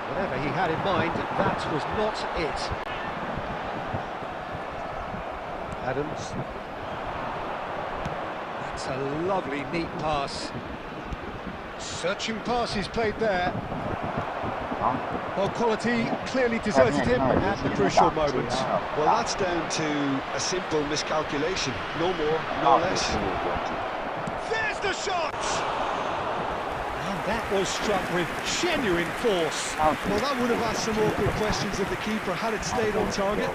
Whatever he had in mind, that was not it. Adams. That's a lovely, neat pass. Searching pass he's played there. Well, quality clearly deserted him at the crucial moment. Well, that's down to a simple miscalculation. No more, no less. There's the shot! And that was struck with genuine force. Well, that would have asked some awkward questions of the keeper had it stayed on target.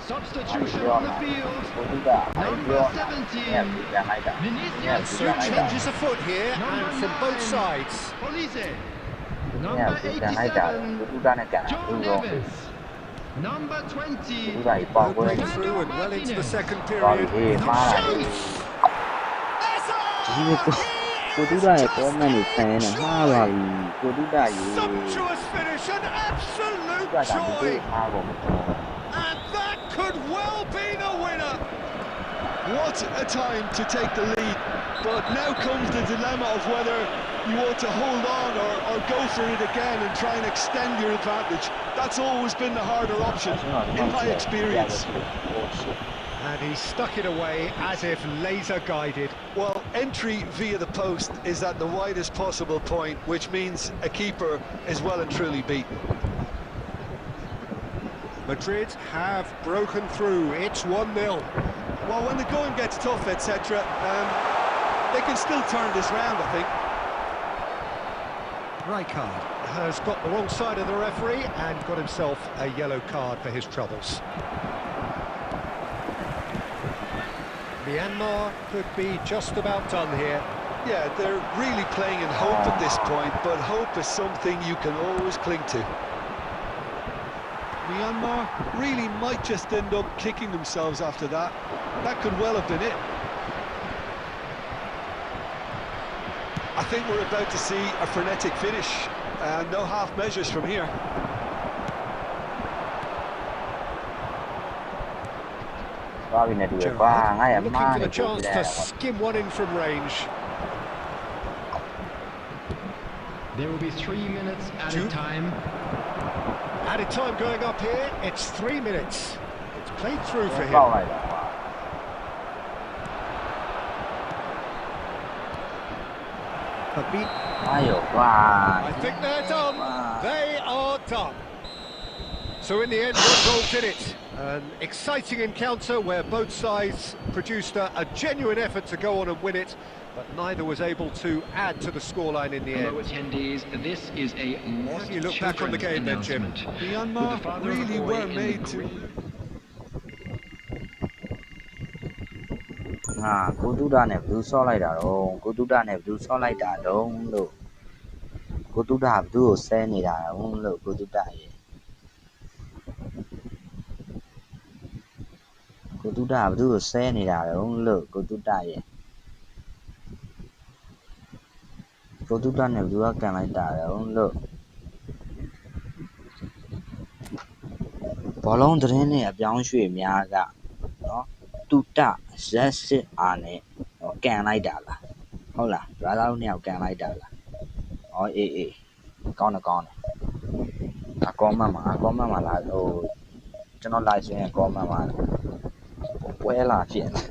Substitution on the field. Number 17. Vinicius. So changes afoot here and from both sides. Police. Number 87. John Davis. Number 20. Good breakthrough and well into the second period. Sumptuous finish, an absolute joy. And that could well be the winner. What a time to take the lead. But now comes the dilemma of whether you want to hold on or go for it again and try and extend your advantage. That's always been the harder option, in my experience. And he stuck it away as if laser guided. Well, entry via the post is at the widest possible point, which means a keeper is well and truly beaten. Madrid have broken through. It's 1-0. Well, when the going gets tough, etc., they can still turn this round, I think. Rijkaard has got the wrong side of the referee and got himself a yellow card for his troubles. Myanmar could be just about done here. Yeah, they're really playing in hope at this point, but hope is something you can always cling to. Myanmar really might just end up kicking themselves after that. That could well have been it. I think we're about to see a frenetic finish, and no half measures from here. Gerrard looking for the chance to skim one in from range. There will be 3 minutes added time. Added time going up here, it's 3 minutes. It's played through for him. I think they're done. They are done. So in the end, one goal did it. An exciting encounter where both sides produced a genuine effort to go on and win it, but neither was able to add to the scoreline in the end. Hello attendees, this is a lost You look back on the game then, Jim. Myanmar really were made to... ကိုတုဒနဲ့ဘယ်သူဆော့လိုက်တာတော့ကိုတုဒနဲ့ဘယ်သူဆော့လိုက်တာတော့လို့ကိုတုဒဘယ်သူကိုဆဲနေတာတော့လို့ကိုတုဒရဲ့ကိုတုဒဘယ်သူကိုဆဲနေတာတော့လို့ကိုတုဒရဲ့ Product နဲ့ဘယ်သူကကန်လိုက်တာလဲလို့ဘောလုံးသတင်းနဲ့အပြောင်းရွှေ့များကနော်တူတဇက်စစ်အားနဲ့ကန်လိုက်တာလားဟုတ်လားဘရာသာတို့နှစ်ယောက်ကန်လိုက်တာလားအေးကောင်းတယ်comment မှာလာဟိုကျွန်တော် live ဆိုရင် comment မှာပွဲလာဖြစ်နေ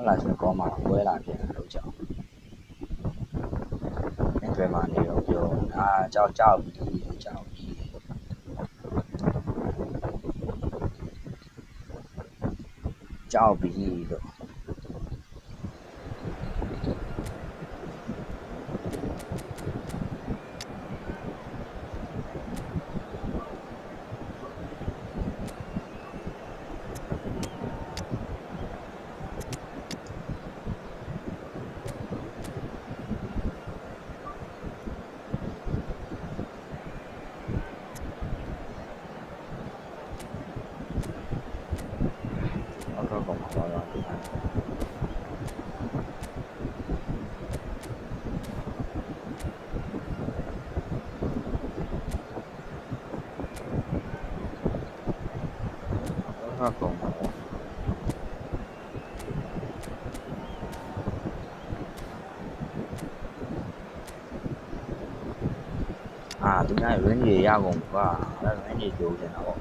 လာဆိုကောင်းမှာပွဲလာဖြစ်တယ်လို့ကြောက်အဲ့ဘယ်မှာနေတော့ပြောကြောက်ပြီးလို့ကြောက်ပြီးလို့သူများ range ရကုန်ကွာအဲ့ range ကျိုးနေတာပေါ့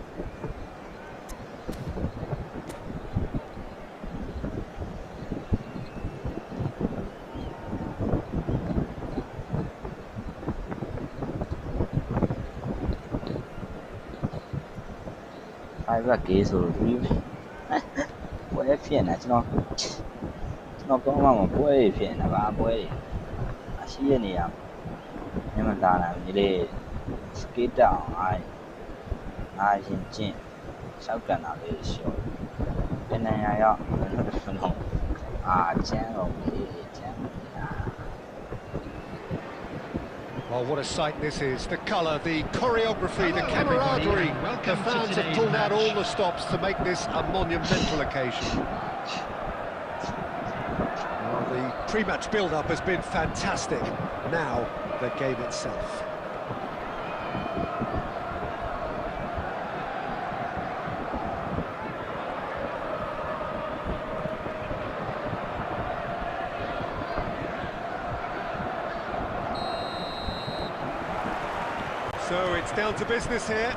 အဲ့ဘက်ကေးဆိုလို့ဒီပွဲဖြစ်နေကျွန်တော်ကောင်းမှမပွဲဖြစ်နေပါပွဲအရှိရနေရညမလာနိုင်ဒီလေစကေးတောင်အားရင်ကျင့်ရှောက်ကန်တာလေးရှော့ပြန်နေရရောက်ကျန်းတော့ကျန်းWell, what a sight this is. The colour, the choreography, the camaraderie. The fans have pulled out all the stops to make this a monumental occasion. Well, the pre-match build-up has been fantastic. Now, the game itself. So it's down to business here.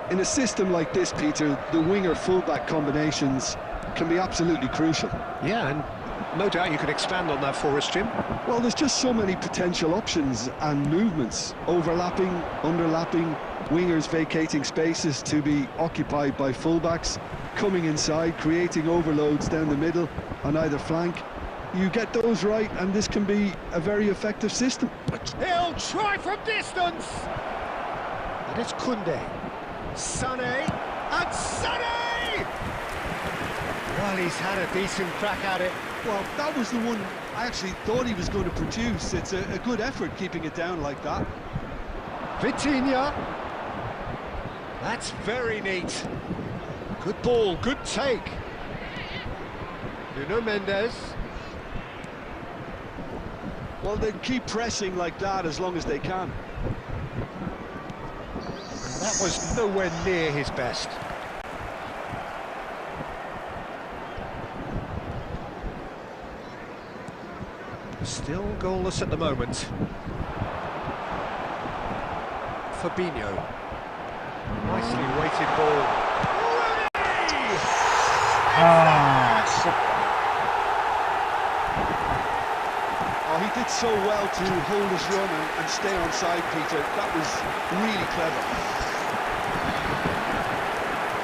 In a system like this, Peter, the winger-fullback combinations can be absolutely crucial. Yeah, and no doubt you could expand on that for us, Jim. Well, there's just so many potential options and movements. Overlapping, underlapping, wingers vacating spaces to be occupied by fullbacks, coming inside, creating overloads down the middle on either flank. You get those right and this can be a very effective system. He'll try from distance! And it's Koundé. Sané, and Sané! Well, he's had a decent crack at it. Well, that was the one I actually thought he was going to produce. It's a good effort keeping it down like that. Vitinha. That's very neat. Good ball, good take. Nuno Mendes. Well, they keep pressing like that as long as they can. That was nowhere near his best. Still goalless at the moment. Fabinho. Nicely weighted ball. He did so well to hold his run and stay on side, Peter. That was really clever.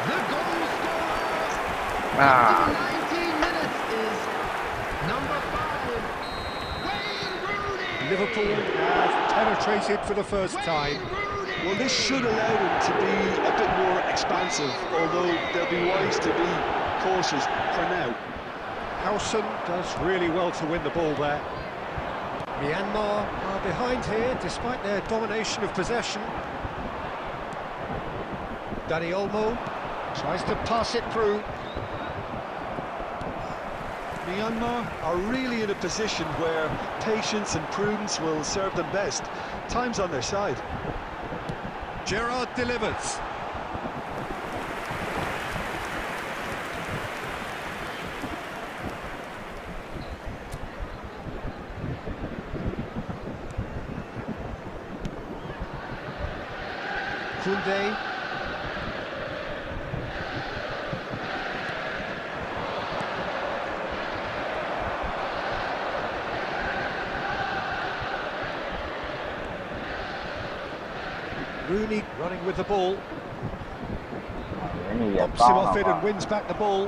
The goal scorer 19 minutes is number 5, Wayne Rooney. Liverpool have penetrated for the first time. Well, this should allow them to be a bit more expansive, although they'll be wise to be cautious for now. Howson does really well to win the ball there. Myanmar are behind here, despite their domination of possession. Dani Olmo tries to pass it through. Myanmar are really in a position where patience and prudence will serve them best. Time's on their side. Gerrard delivers. Koundé. Rooney running with the ball. Pops him off it and wins back the ball.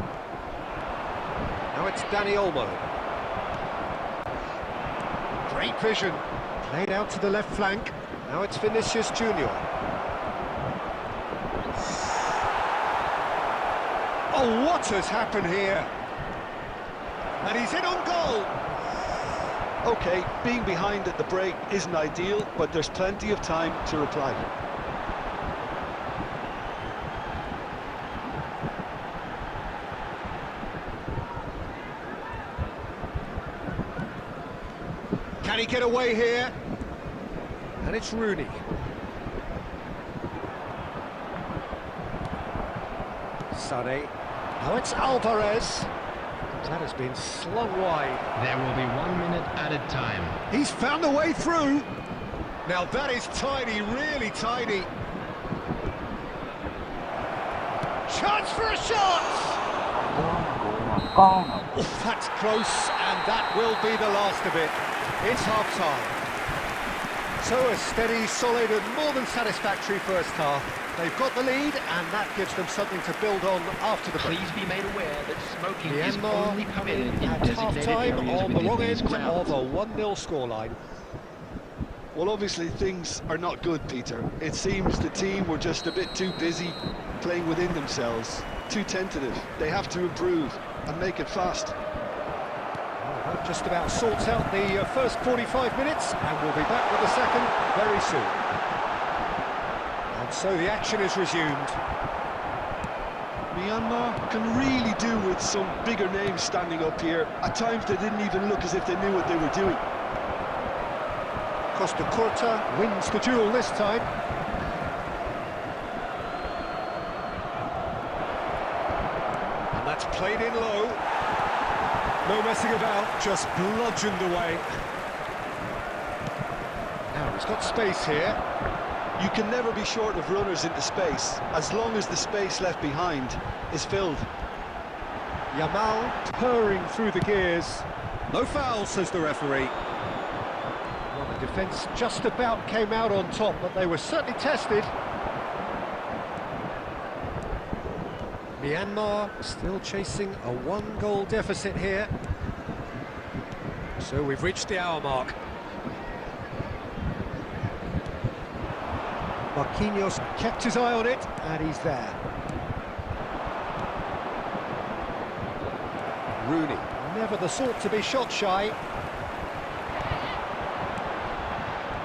Now it's Dani Olmo. Great vision. Played out to the left flank. Now it's Vinicius Junior. Oh, what has happened here? And he's in on goal. Okay, being behind at the break isn't ideal, but there's plenty of time to reply. Can he get away here? And it's Rooney. Sané. Now it's Alvarez. That has been slung wide. There will be 1 minute added time. He's found a way through. Now that is tiny, really tiny. Chance for a shot! Oh, that's close, and that will be the last of it. It's half-time. So a steady, solid and more than satisfactory first half. They've got the lead, and that gives them something to build on after the break. Please be made aware that smoking is Myanmar only permitted in at designated half-time areas on the within wrong these end grounds. of a 1-0 scoreline. Well, obviously things are not good, Peter. It seems the team were just a bit too busy playing within themselves, too tentative. They have to improve and make it fast. That just about sorts out the first 45 minutes, and we'll be back with the second very soon. And so the action is resumed. Myanmar can really do with some bigger names standing up here. At times they didn't even look as if they knew what they were doing. Costa Curta wins the duel this time. And that's played in low. No messing about, just bludgeoned away. Now he's got space here. You can never be short of runners into space, as long as the space left behind is filled. Yamal purring through the gears. No foul, says the referee. Well, the defence just about came out on top, but they were certainly tested. Myanmar still chasing a 1-goal deficit here. So we've reached the hour mark. Marquinhos kept his eye on it, and he's there. Rooney, never the sort to be shot shy.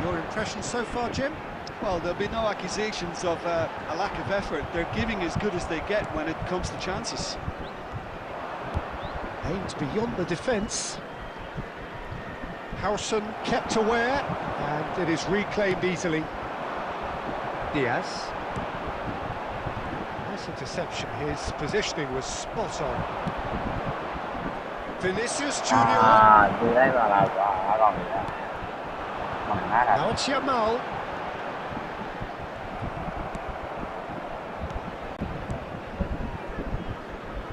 Your impression so far, Jim? Well, there'll be no accusations of a lack of effort. They're giving as good as they get when it comes to chances. Aimed beyond the defence. Howson kept aware, and it is reclaimed easily. Diaz. Nice interception, his positioning was spot on. Vinicius Junior. Now it's Yamal.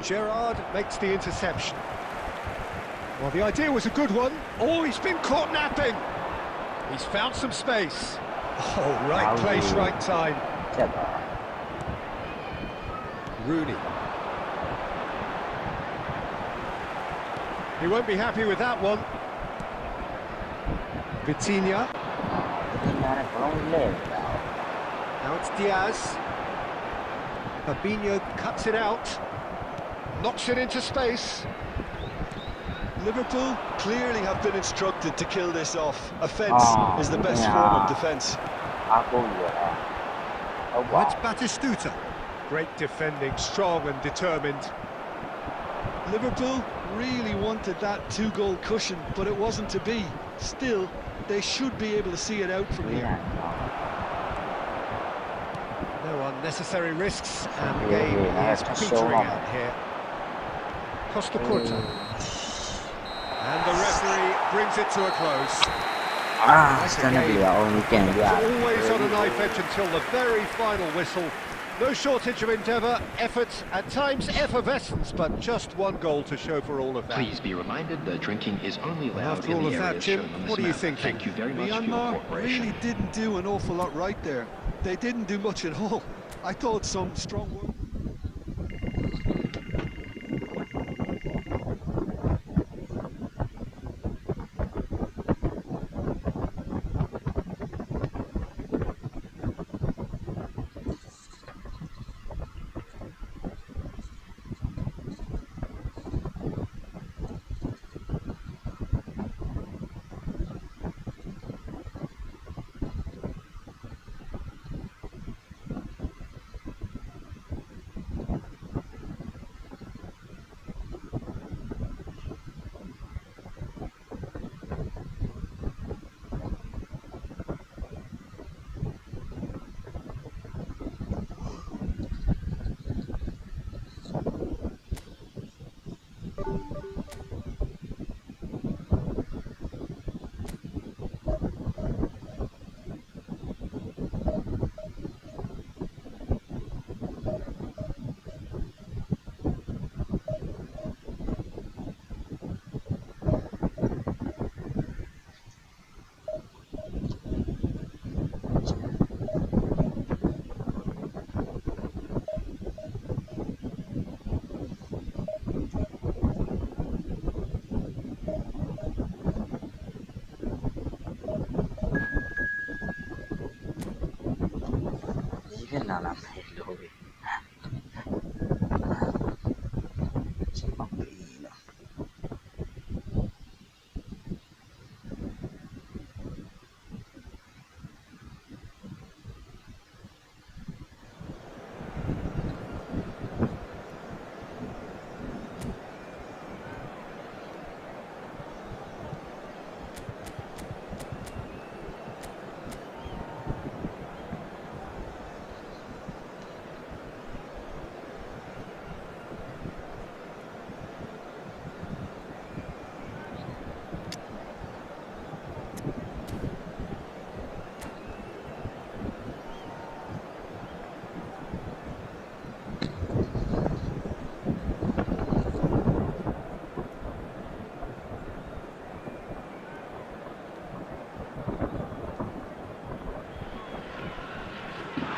Gerrard makes the interception. Well, the idea was a good one. Oh, he's been caught napping. He's found some space. Oh, right place, right time. Rooney. He won't be happy with that one. Vitinha. Now it's Diaz. Fabinho cuts it out. Knocks it into space. Liverpool clearly have been instructed to kill this off. Offence is the best form of defence. That's Batistuta. Great defending, strong and determined. Liverpool really wanted that 2-goal cushion, but it wasn't to be. Still, they should be able to see it out from here. No unnecessary risks, and the game is petering out here. Costa Curta. And the referee brings it to a close. It's gonna be our only game. Always on a knife edge until the very final whistle. No shortage of endeavour, effort, at times effervescence, but just one goal to show for all of that. Please be reminded that drinking is only allowed After all in of the that, areas Jim, shown on this what are you map. thinking? Thank you very much for your Myanmar cooperation. really didn't do an awful lot right there. They didn't do much at all. I thought some strong work.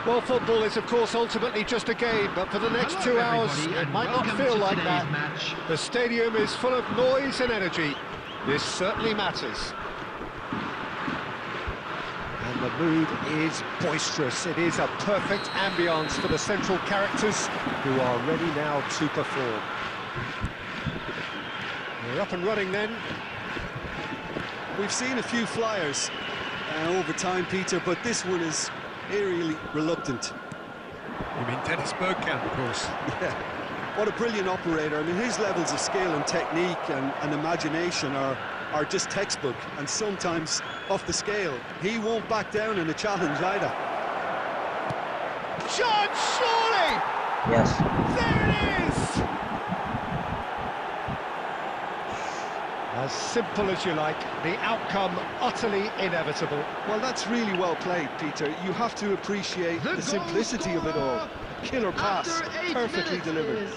Well, football is, of course, ultimately just a game, but for the next 2 hours, it might not feel like that. The stadium is full of noise and energy. This certainly matters. And the mood is boisterous. It is a perfect ambience for the central characters, who are ready now to perform. We're up and running then. We've seen a few flyers over time, Peter, but this one is eerily reluctant. You mean Dennis Bergkamp, of course. Yeah, what a brilliant operator. I mean, his levels of skill and technique and imagination are just textbook, and sometimes off the scale. He won't back down in a challenge either. Shot, surely! Yes. There it is! As simple as you like, the outcome utterly inevitable. Well, that's really well played, Peter. You have to appreciate the simplicity of it all. Killer pass, perfectly delivered.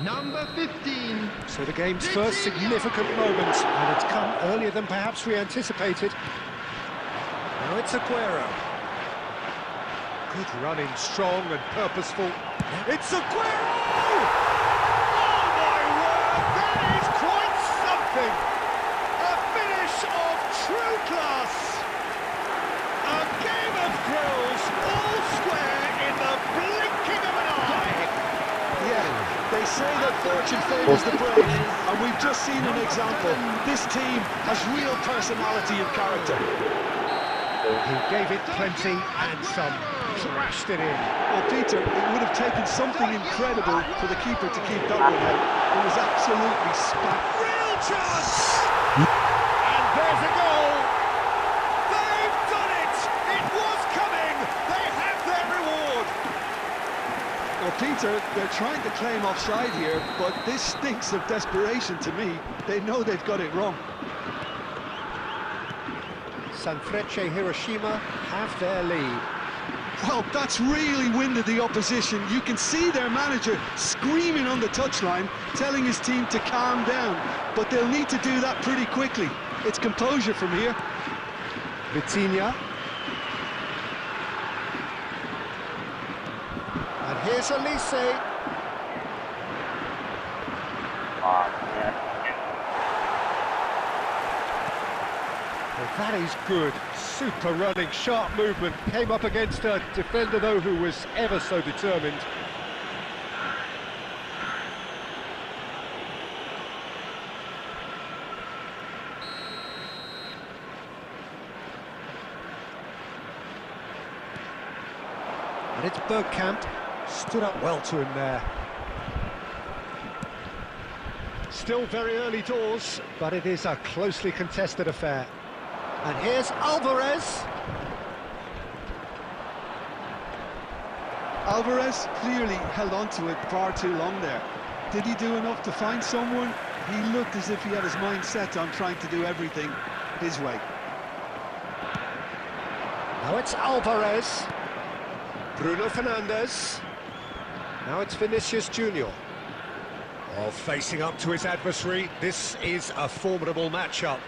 Number 15. So the game's first significant moment, and it's come earlier than perhaps we anticipated. Now it's Aguero. Good running, strong and purposeful. It's Aguero! A finish of true class. A game of thrills, all square in the blinking of an eye. Yeah, they say that fortune favours the brave, and we've just seen an example. This team has real personality and character. He gave it plenty and some, thrashed it in. Well, Peter, it would have taken something incredible for the keeper to keep that one out. It was absolutely spat. Real chance! And there's a goal! They've done it! It was coming! They have their reward! Well, Peter, they're trying to claim offside here, but this stinks of desperation to me. They know they've got it wrong. Sanfrecce Hiroshima have their lead. Well, that's really winded the opposition. You can see their manager screaming on the touchline, telling his team to calm down. But they'll need to do that pretty quickly. It's composure from here. Vitinha. And here's Elise. Well, that is good. Super running, sharp movement. Came up against a defender, though, who was ever so determined. And it's Bergkamp. Stood up well to him there. Still very early doors, but it is a closely contested affair. And here's Alvarez. Alvarez clearly held on to it far too long there. Did he do enough to find someone? He looked as if he had his mind set on trying to do everything his way. Now it's Alvarez. Bruno Fernandes. Now it's Vinicius Junior. Oh, facing up to his adversary. This is a formidable matchup.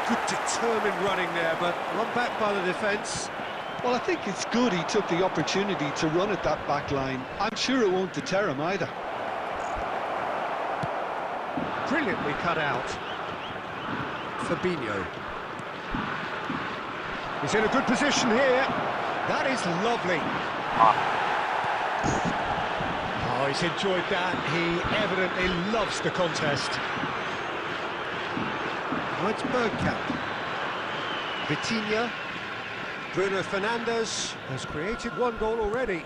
Good determined running there, but run back by the defence. Well, I think it's good he took the opportunity to run at that back line. I'm sure it won't deter him either. Brilliantly cut out. Fabinho. He's in a good position here. That is lovely. Oh, he's enjoyed that. He evidently loves the contest. Now it's Bergkamp. Vitinha. Bruno Fernandes has created one goal already.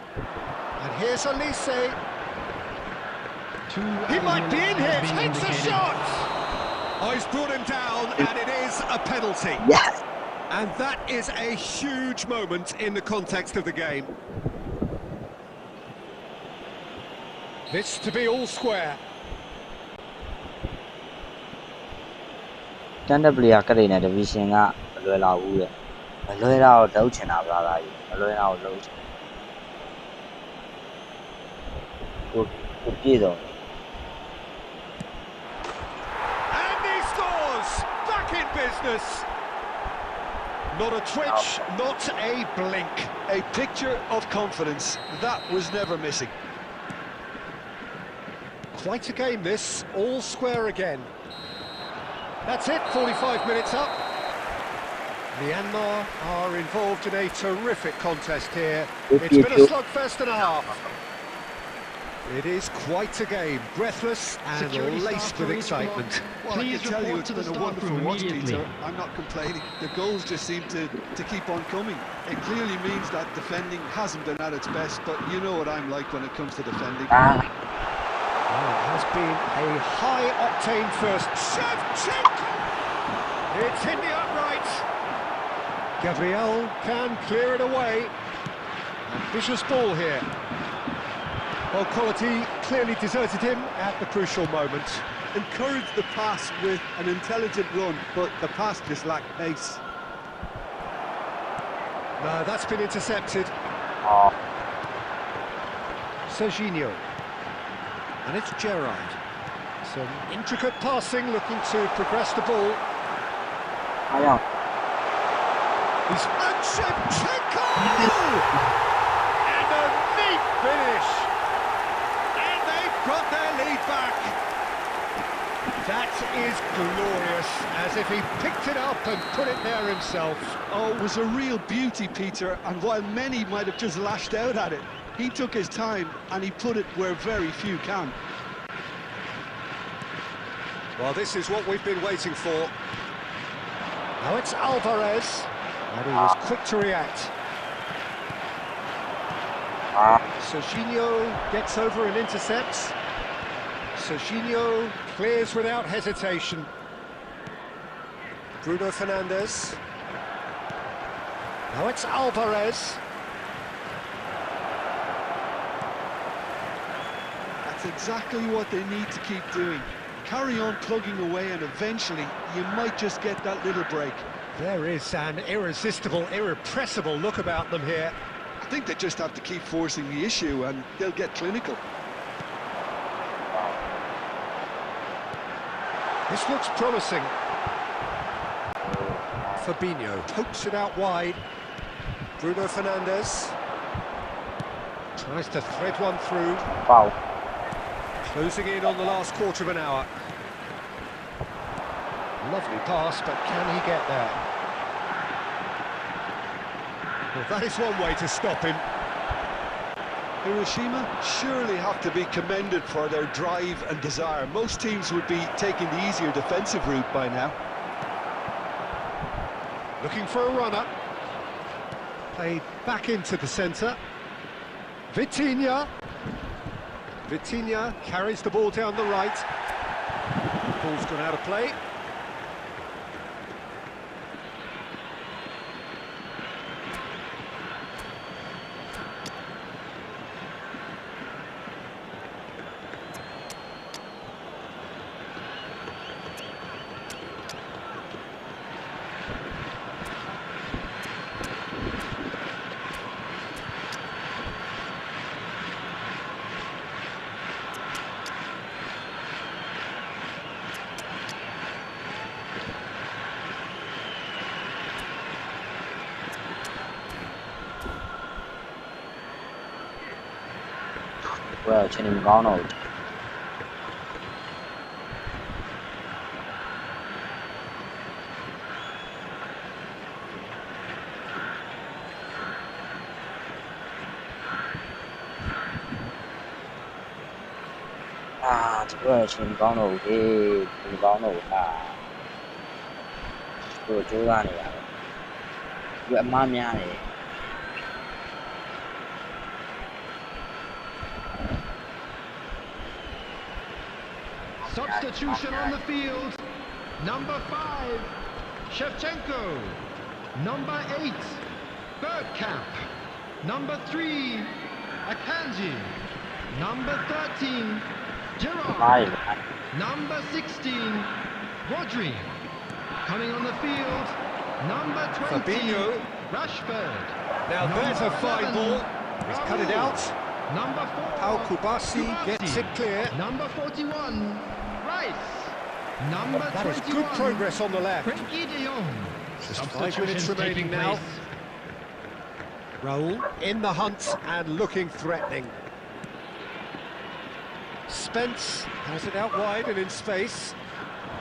And here's Elise. He might be in here. Takes a shot. Oh, he's brought him down, and it is a penalty. Yes. And that is a huge moment in the context of the game. This to be all square. Standard player ကတည်းက division ကမလွယ်လာဘူးလေမလွယ်တာတော့လှုပ်ချင်တာဗျာသားကြီးမလွယ်တာကိုလှုပ်ချင်ကိုပြည့်စုံ And he scores! Back in business! Not a twitch, not a blink. A picture of confidence. That was never missing. Quite a game this, all square again. That's it, 45 minutes up. Myanmar are involved in a terrific contest here. It's been a slugfest and a half. It is quite a game, breathless and laced with excitement. Well, I can tell you it's been a wonderful watch, Peter. I'm not complaining. The goals just seem to keep on coming. It clearly means that defending hasn't been at its best, but you know what I'm like when it comes to defending. Well, it has been a high-octane first. Shevchenko! It's in the upright. Gabriel can clear it away. Ambitious ball here. Well, quality clearly deserted him at the crucial moment. Encouraged the pass with an intelligent run, but the pass just lacked pace. No, that's been intercepted. Serginho. And it's Gerrard. Some intricate passing, looking to progress the ball. He's and Shevchenko! And a neat finish! And they've got their lead back. That is glorious, as if he picked it up and put it there himself. Oh, it was a real beauty, Peter, and while many might have just lashed out at it, He took his time and he put it where very few can. Well, this is what we've been waiting for. Now it's Alvarez, and he was quick to react. Serginho gets over and intercepts. Serginho clears without hesitation. Bruno Fernandes. Now it's Alvarez. That's exactly what they need to keep doing. Carry on plugging away and eventually you might just get that little break. There is an irresistible, irrepressible look about them here. I think they just have to keep forcing the issue and they'll get clinical. This looks promising. Fabinho pokes it out wide. Bruno Fernandes tries to thread one through. Wow. Closing in on the last quarter of an hour. Lovely pass, but can he get there? Well, that is one way to stop him. Hiroshima surely have to be commended for their drive and desire. Most teams would be taking the easier defensive route by now. Looking for a runner. Played back into the centre. Vitinha. Vitinha carries the ball down the right. Ball's gone out of play. Well, trên mình có nổi. Well, trên mình có nổi thì mình có nổi là rồi chú ra này. Vậy mà nha này. Substitution on the field. Number 5, Shevchenko. Number 8, Bergkamp. Number 3, Akanji. Number 13, Gerrard. Number 16, Rodri. Coming on the field, number 20, Fabinho. Rashford. Now there's a fine ball. He's cut it out. Number 4, Al Kubasi gets it clear. Number 41, Rice. Number That 21, is good progress on the left. Frenkie de Jong. Just 5 minutes remaining now. Raul in the hunt and looking threatening. Spence has it out wide and in space.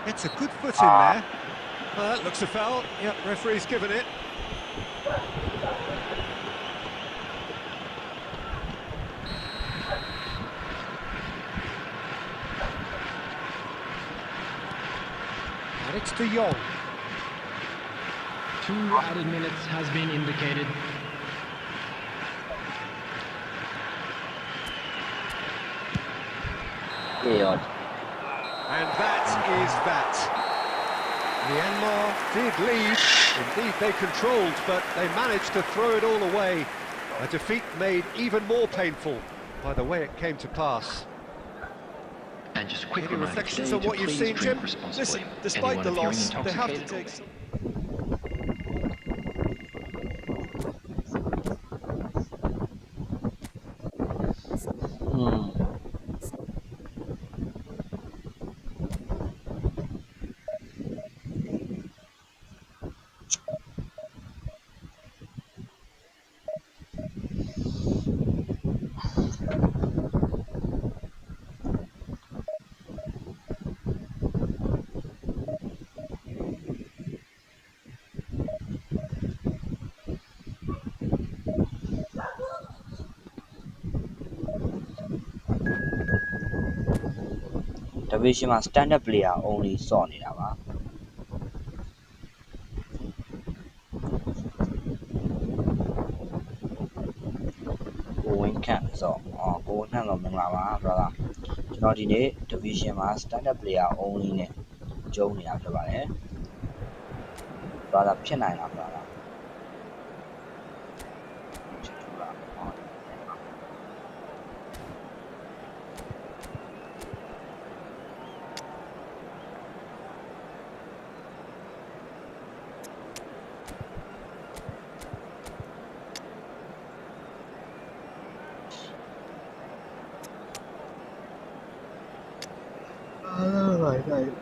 It's a good foot in there. Looks a foul. Yep, referee's given it. And it's De Jong. 2 added minutes has been indicated. Yeah. And that is that. Myanmar did lead. Indeed, they controlled, but they managed to throw it all away. A defeat made even more painful by the way it came to pass. And just a quick Any reminder reflections today on what to you've please seen, drink Jim? responsibly. Listen, despite the Anyone loss, appearing they have to intoxicated take... division မှာ standard player only စော့နေတာပါကိုဝင်းခန့်စော့ကိုဝင်းခန့်တော့မင်္ဂလာပါ brother ကျွန်တော်ဒီနေ့ division မှာ standard player only နဲ့ကျုံနေတာဖြစ်ပါတယ် brother ဖြစ်နိုင်လား brother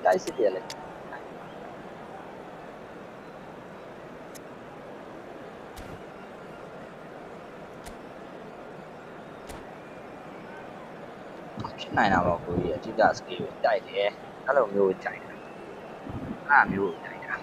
တိုက်စစ်တယ်လေဖြစ်နိုင်တာပေါ့ကိုကြီးအတိအကျ skill ကိုတိုက်တယ်အဲ့လိုမျိုးတိုက်တာအဲ့မျိုးတိုက်တာ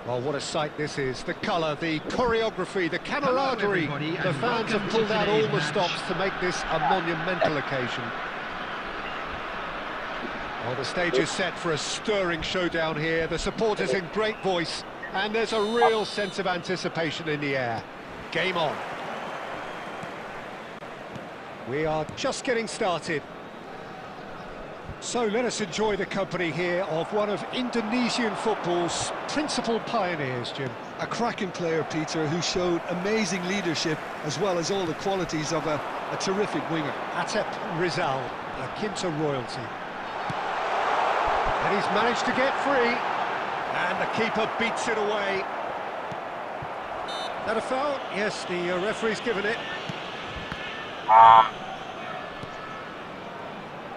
Well, what a sight this is. The colour, the choreography, the camaraderie. The fans have pulled out all the stops to make this a monumental occasion. Well, the stage is set for a stirring showdown here. The supporters in great voice. And there's a real sense of anticipation in the air. Game on. We are just getting started. So let us enjoy the company here of one of Indonesian football's principal pioneers, Jim. A cracking player, Peter, who showed amazing leadership as well as all the qualities of a terrific winger. Atep Rizal, akin to royalty. And he's managed to get free. And the keeper beats it away. That a foul? Yes, the referee's given it.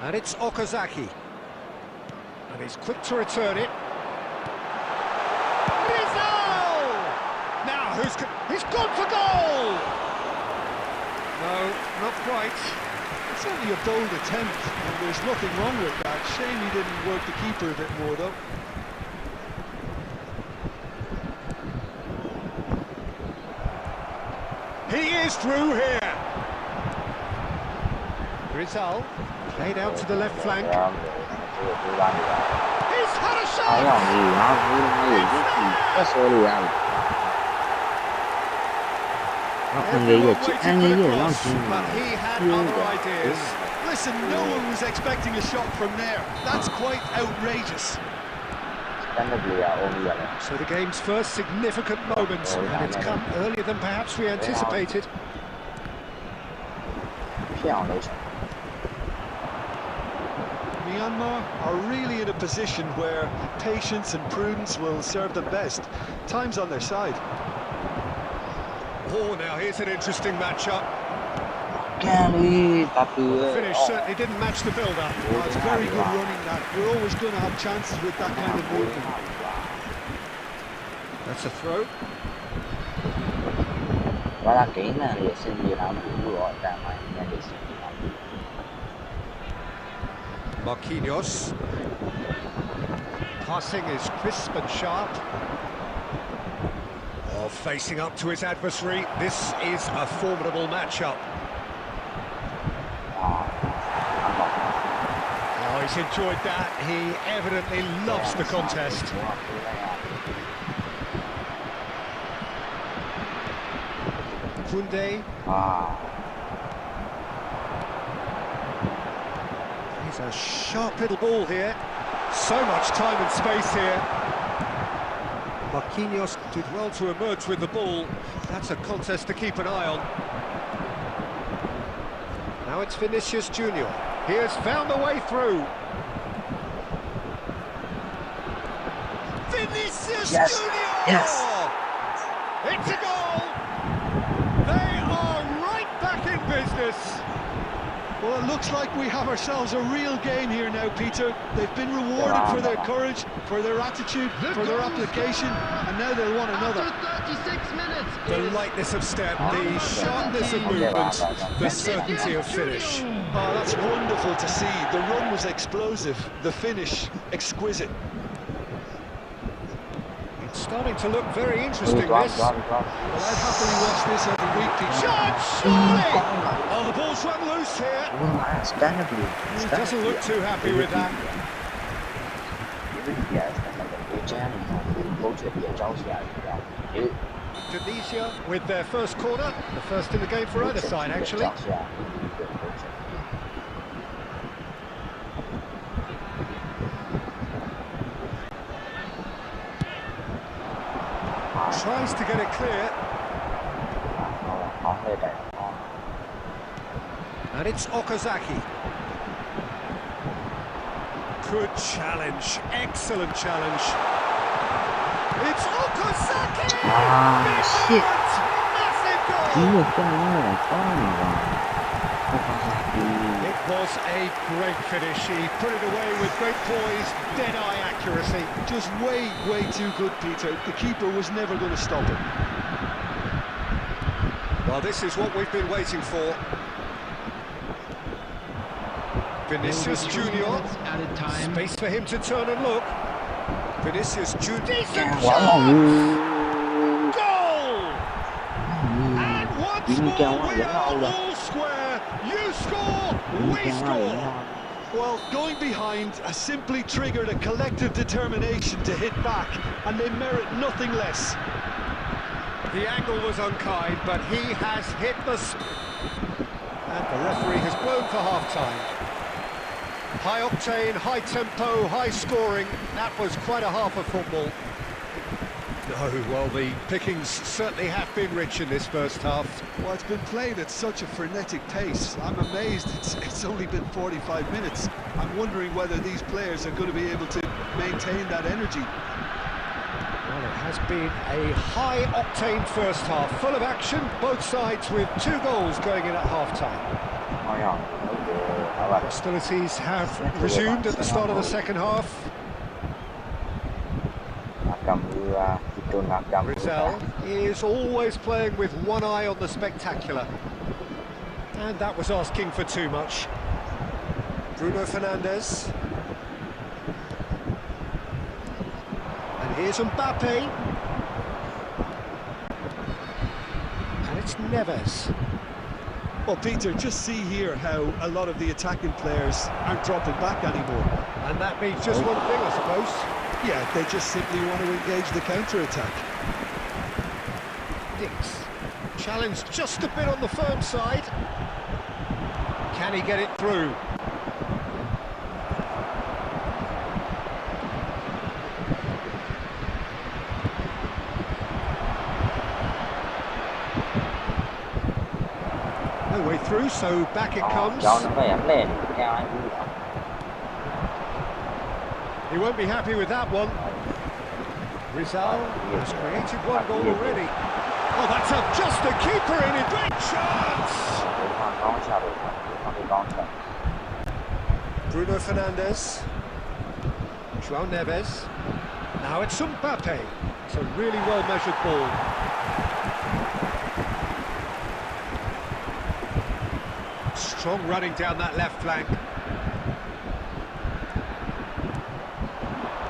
And it's Okazaki. And he's quick to return it. Rizal! Now, he's gone for goal! No, not quite. It's only a bold attempt, and there's nothing wrong with that. Shame he didn't work the keeper a bit more, though. He is through here. Rizal. Played out to the left flank. He's had a shot! But he had other ideas. Listen, no one was expecting a shot from there. That's quite outrageous. So the game's first significant moments, and it's come earlier than perhaps we anticipated. Myanmar are really in a position where patience and prudence will serve them best. Time's on their side. Oh, now here's an interesting matchup. The finish certainly didn't match the build-up. Oh, it's very good running, that. You're always going to have chances with that kind of movement. That's a throw. Marquinhos. Passing is crisp and sharp. Oh, facing up to his adversary. This is a formidable matchup. Oh, he's enjoyed that. He evidently loves the contest. Kunde. He's a sharp little ball here. So much time and space here. Marquinhos did well to emerge with the ball. That's a contest to keep an eye on. Now it's Vinicius Junior. He has found a way through. Vinicius Junior! Yes. It's a goal! They are right back in business. Well, it looks like we have ourselves a real game here now, Peter. They've been rewarded for their courage, for their attitude, for their application, and now they'll want another. After 36 minutes, The lightness of step, the sharpness of movement, the certainty of finish. Oh, that's wonderful to see. The run was explosive, the finish exquisite. It's starting to look very interesting, this. Well, I'd happily watch this every week. Chance, surely! Oh, the ball's run loose here. He doesn't look too happy with that. Tunisia with their first corner, the first in the game for either side, actually. Tries to get it clear. And it's Okazaki. Good challenge, excellent challenge. It's Okazaki! Shit. Massive goal! It was a great finish. He put it away with great poise, dead-eye accuracy. Just way too good, Peter. The keeper was never going to stop it. Well, this is what we've been waiting for. Vinicius Junior. Added time. Space for him to turn and look. Vinicius Junior. Decent Wow. goal! And once more, we are all square. You score, we score. Well, going behind has simply triggered a collective determination to hit back, and they merit nothing less. The angle was unkind, but he has hit the... And the referee has blown for half-time. High octane, high tempo, high scoring. That was quite a half of football. Oh, well, the pickings certainly have been rich in this first half. Well, it's been played at such a frenetic pace. I'm amazed it's only been 45 minutes. I'm wondering whether these players are going to be able to maintain that energy. Well, it has been a high-octane first half, full of action, both sides with 2 goals going in at half-time. Hostilities have resumed at the start of the second half. Rizal is always playing with one eye on the spectacular. And that was asking for too much. Bruno Fernandes. And here's Mbappe. And it's Neves. Well, Peter, just see here how a lot of the attacking players aren't dropping back anymore. And that means just one thing, I suppose. Yeah, they just simply want to engage the counter-attack. Dix. Challenged just a bit on the firm side. Can he get it through? No way through, so back it comes. He won't be happy with that one. Rizal has created one goal already. Oh, that's just a keeper in a great chance! Bruno Fernandes. João Neves. Now it's Mbappe. It's a really well-measured ball. Strong running down that left flank.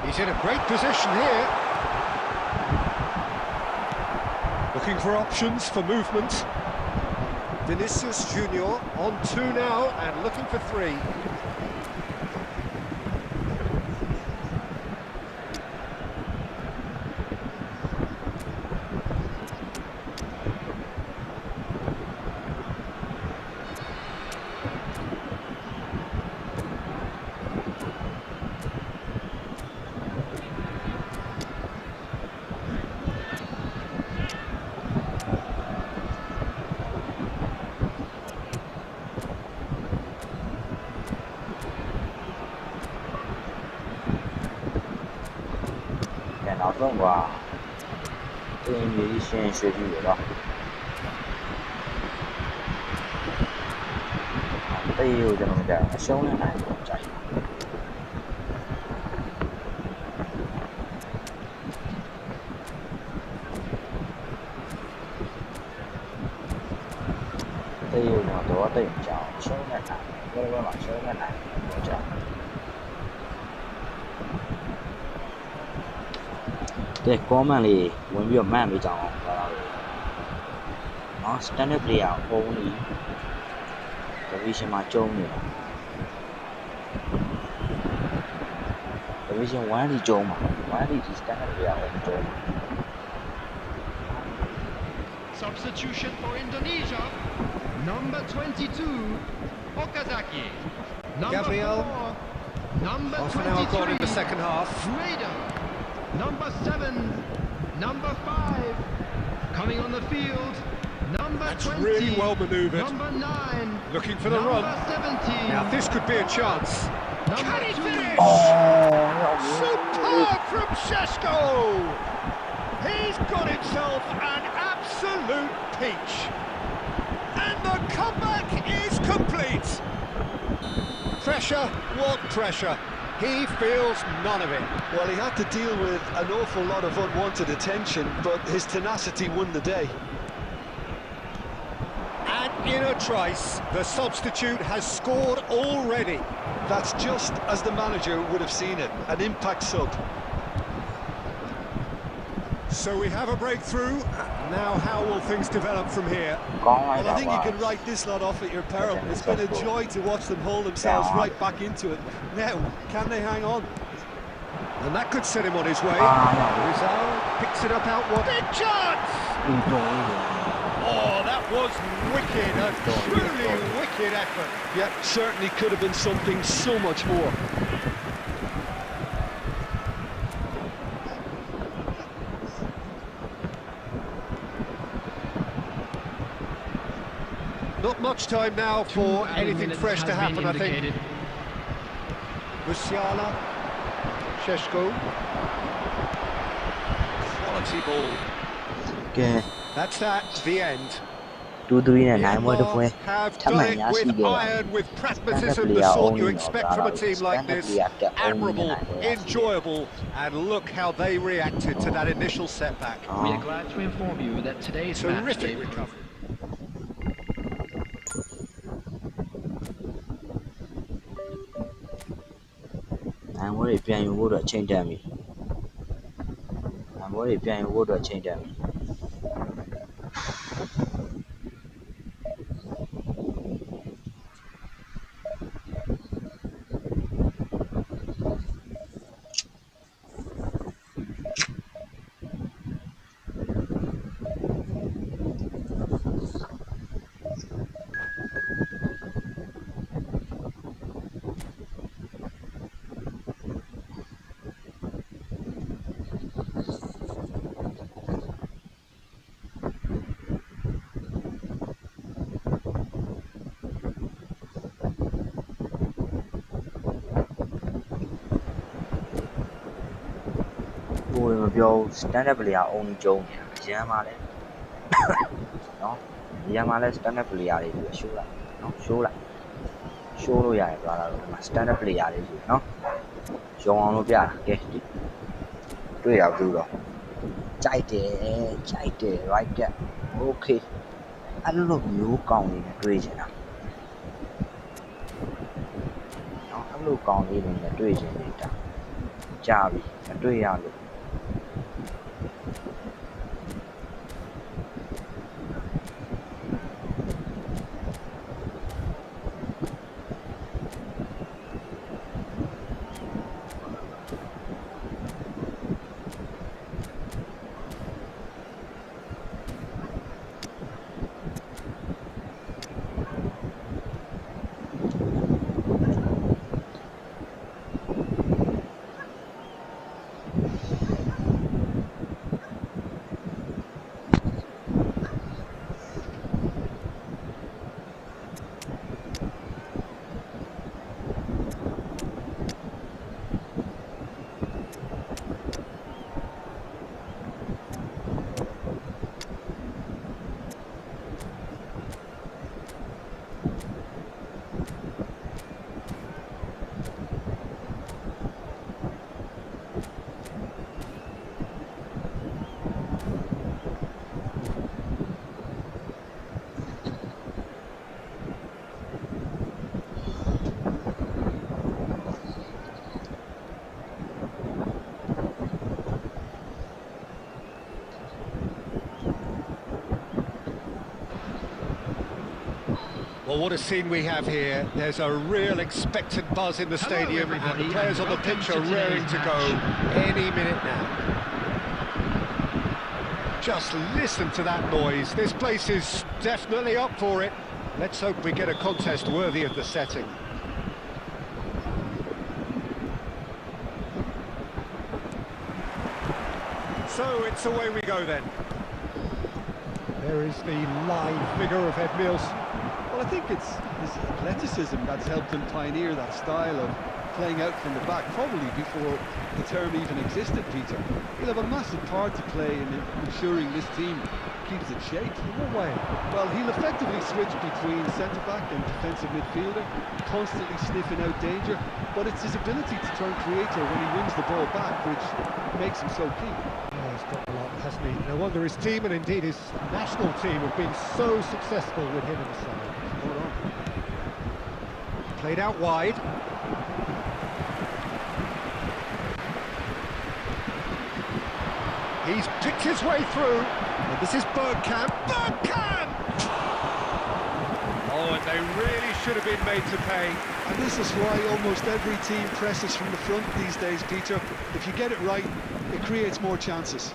He's in a great position here. Looking for options for movement. Vinicius Junior on 2 now and looking for 3. 这有我多对角，收那奶，我问嘛收那奶，我讲。cái comment လေးဝင်ပြီးတော့မှတ်ပေးကြအောင်ပါလား။နော် standard player only division မှာကျုံးနေတာ division 1 ဒီကျုံးမှာ1ဒီ standard player only ကျုံးမှာ Substitution for Indonesia. Number 22, Okazaki. Number Gabriel. 4, number Half an hour gone in the 23, second half. Rueda. Number 7, number 5, coming on the field. Number That's 20, really well manoeuvred. number 9, Looking for the number run. 17. Now this could be a chance. Number Can he 2. finish? Superb from Šeško! He's got himself an absolute peach. And the comeback is complete. Pressure, what pressure? He feels none of it. Well, he had to deal with an awful lot of unwanted attention, but his tenacity won the day. And in a trice, the substitute has scored already. That's just as the manager would have seen it, an impact sub. So we have a breakthrough. Now how will things develop from here? ကောင်းလိုက် Well, တာ I think ပါ you can write this lot off at your peril. It's been a joy to watch them hold themselves right back into it. Now, can they hang on? And that could set him on his way. Rizal picks it up out wide. Big chance! ဒီတော့ Oh, that was wicked. A truly wicked effort. Yeah, certainly could have been something so much more. Not much time now for 2 added anything minutes fresh to has been happen, I think. indicated. Musiala, Šeško. Quality ball. ကဲ That's that, the end. 2-3 နဲ့နိုင်ပွဲတစ်ပွဲ Myanmar have ထပ်မံ done ရ it ရှိ with ခဲ့တာ iron, with pragmatism, Standard the player sort you only expect of from a that. team like Standard this. player only Admirable, tonight, yeah. enjoyable, and look how they reacted to that initial setback. We are glad to inform you that today's match Terrific gave recovery. နိုင်ပွဲတွေပြန်ယူဖို့အတွက်ချိန်တန်ပြီနိုင်ပွဲတွေပြန်ယူဖို့အတွက်ချိန်တန်ပြီ ကိုယ်မပြောဘူး standard player only ကျုံးနေတာအရန်ပါလေနော်အရန်ပါလေ standard player တွေပြီးရှိုးလိုက်နော်ရှိုးလို့ရတယ်သွားတာတော့ဒီမှာ standard player တွေရှိနော်ရုံအောင်လို့ပြတာကဲတွေ့ရဘူးတော့ကြိုက်တယ် right that okay အဲ့လိုမျိုးကောင်းနေတယ်တွေ့ချင်တာနော်အဲ့လိုကောင်းလေးတွေနဲ့တွေ့ချင်နေတာကြာပြီမတွေ့ရလို့ က Well, what a scene we have here. There's a real expectant buzz in the stadium, and the players on the pitch are raring to go any minute now. Just listen to that noise. This place is definitely up for it. Let's hope we get a contest worthy of the setting. So it's away we go then. There is the live figure of Ed Mills. Well, I think it's his athleticism that's helped him pioneer that style of playing out from the back, probably before the term even existed, Peter. He'll have a massive part to play in ensuring this team keeps its shape. In what way? Well, he'll effectively switch between centre-back and defensive midfielder, constantly sniffing out danger, but it's his ability to turn creator when he wins the ball back which makes him so key. Oh, he's got a lot, hasn't he? No wonder his team, and indeed his national team, have been so successful with him in the side. Hold on. Played out wide. He's picked his way through. And this is Bergkamp. Bergkamp! Oh, and they really should have been made to pay. And this is why almost every team presses from the front these days, Peter. If you get it right, it creates more chances.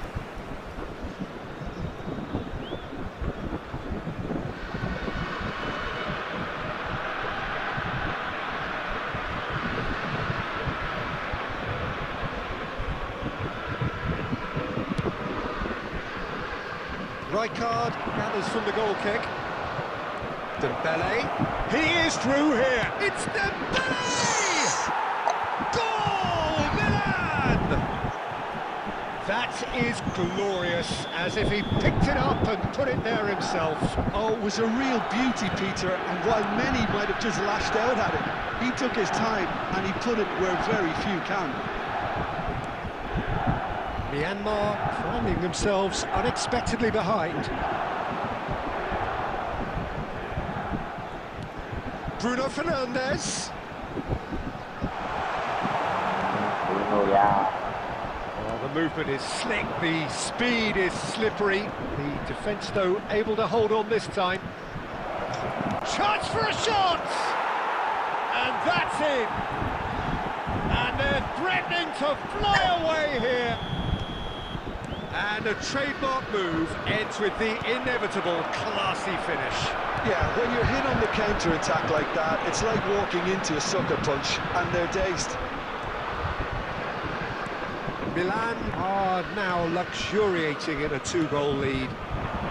Rijkaard gathers from the goal kick. Dembele. He is through here. It's Dembele! Goal! Milan! That is glorious, as if he picked it up and put it there himself. Oh, it was a real beauty, Peter, and while many might have just lashed out at it, he took his time and he put it where very few can. Myanmar finding themselves unexpectedly behind. Bruno Fernandes. Oh, yeah. Well, the movement is slick, the speed is slippery. The defence, though, able to hold on this time. Chance for a shot! And that's it! And they're threatening to fly away here. And a trademark move ends with the inevitable classy finish. Yeah, when you're hit on the counter-attack like that, it's like walking into a sucker punch, and they're dazed. Milan are now luxuriating in a 2-goal lead.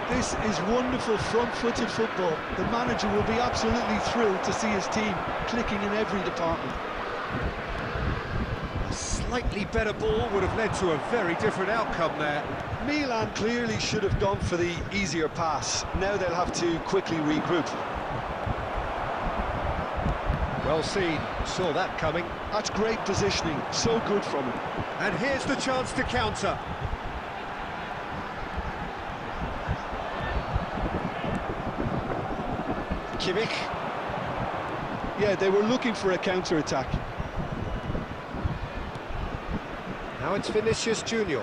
This is wonderful front-footed football. The manager will be absolutely thrilled to see his team clicking in every department. A slightly better ball would have led to a very different outcome there. Milan clearly should have gone for the easier pass. Now they'll have to quickly regroup. Well seen, saw that coming. That's great positioning, so good from him. And here's the chance to counter. Kimmich. Yeah, they were looking for a counter-attack. Now it's Vinicius Junior.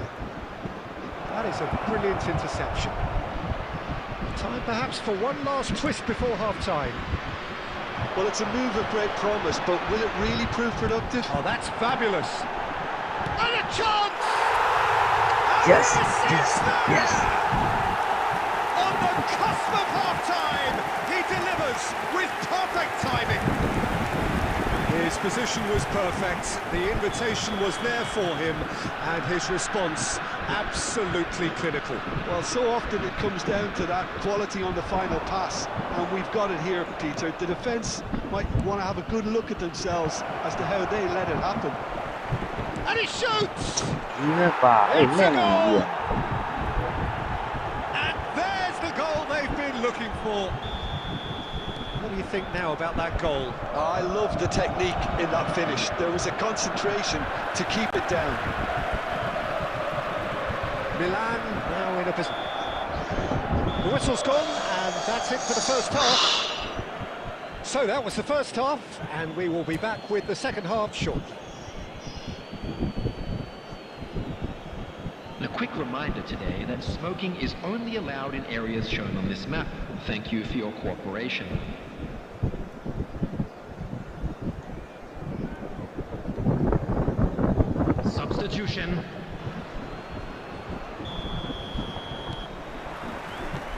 That is a brilliant interception. Time perhaps for one last twist before half-time. Well, it's a move of great promise, but will it really prove productive? Oh, that's fabulous. And a chance! Yes, yes, yes. On the cusp of half-time, he delivers with perfect timing. His position was perfect, the invitation was there for him, and his response absolutely clinical. Well, so often it comes down to that quality on the final pass, and we've got it here, Peter. The defence might want to have a good look at themselves as to how they let it happen. And he shoots! It's a goal! And there's the goal they've been looking for. What do you think now about that goal? I love the technique in that finish. There was a concentration to keep it down. Milan now in a position. The whistle's gone, and that's it for the first half. So that was the first half, and we will be back with the second half shortly. A quick reminder today that smoking is only allowed in areas shown on this map. Thank you for your cooperation. substitution.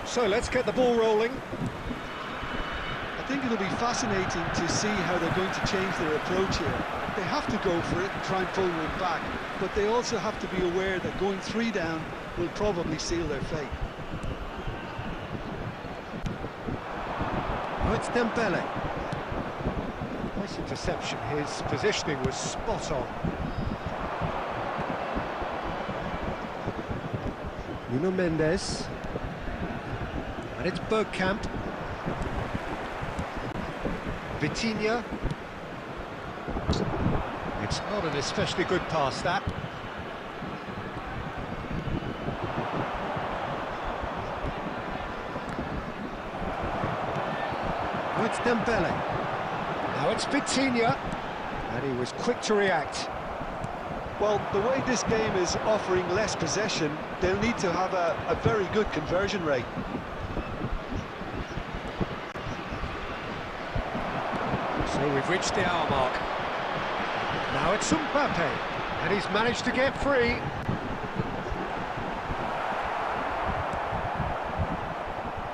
So let's get the ball rolling. I think it'll be fascinating to see how they're going to change their approach here. They have to go for it and try and pull one back, but they also have to be aware that going 3 down will probably seal their fate. Oh, it's Dembele. Nice interception. His positioning was spot on. Nuno Mendes. And it's Bergkamp. Vitinha. It's not an especially good pass, that. Oh, it's Dembele. Now it's Vitinha. And he was quick to react. Well, the way this game is offering less possession, they'll need to have a very good conversion rate. So we've reached the hour mark. Now it's Mbappe, and he's managed to get free.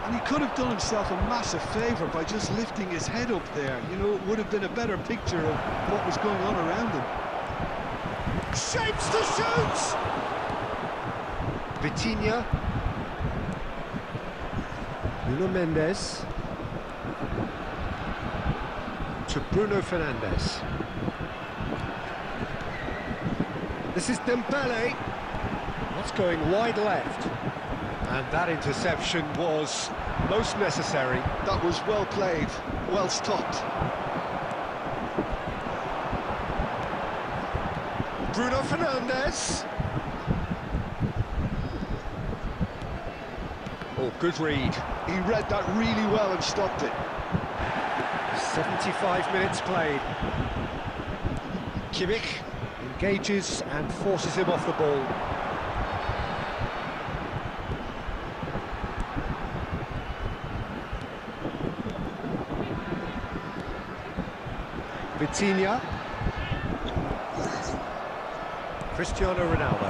And he could have done himself a massive favour by just lifting his head up there. You know, it would have been a better picture of what was going on around him. Shapes to shoot! Vitinha. Nuno Mendes. To Bruno Fernandes. This is Dembele. That's going wide left. And that interception was most necessary. That was well played, well stopped. Bruno Fernandes. Oh, good read. He read that really well and stopped it. 75 minutes played. Kimmich engages and forces him off the ball. Vitinha. Cristiano Ronaldo.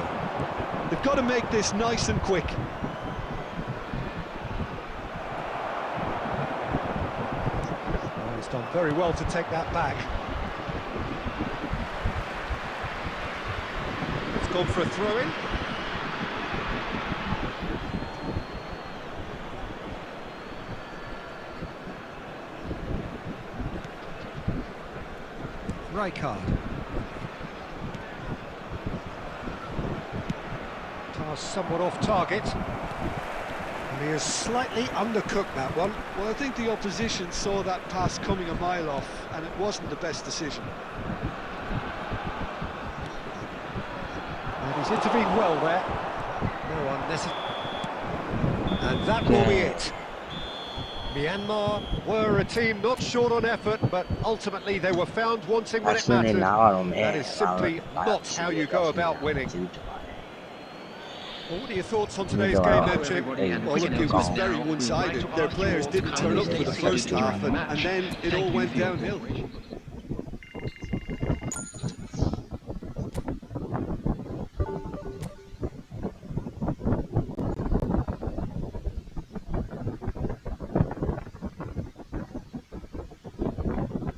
They've got to make this nice and quick. Oh, he's done very well to take that back. It's gone for a throw-in. Rijkaard. Pass somewhat off target. And he has slightly undercooked that one. Well, I think the opposition saw that pass coming a mile off, and it wasn't the best decision. And he's intervened well there. No unnecessary. And that will be it. Myanmar were a team not short on effort, but ultimately they were found wanting when it mattered. That is simply not how you go about winning. Well, what are your thoughts on today's game then, Jim? Well, look, it was very one-sided. Their players didn't turn up for the first half, and then it all went downhill.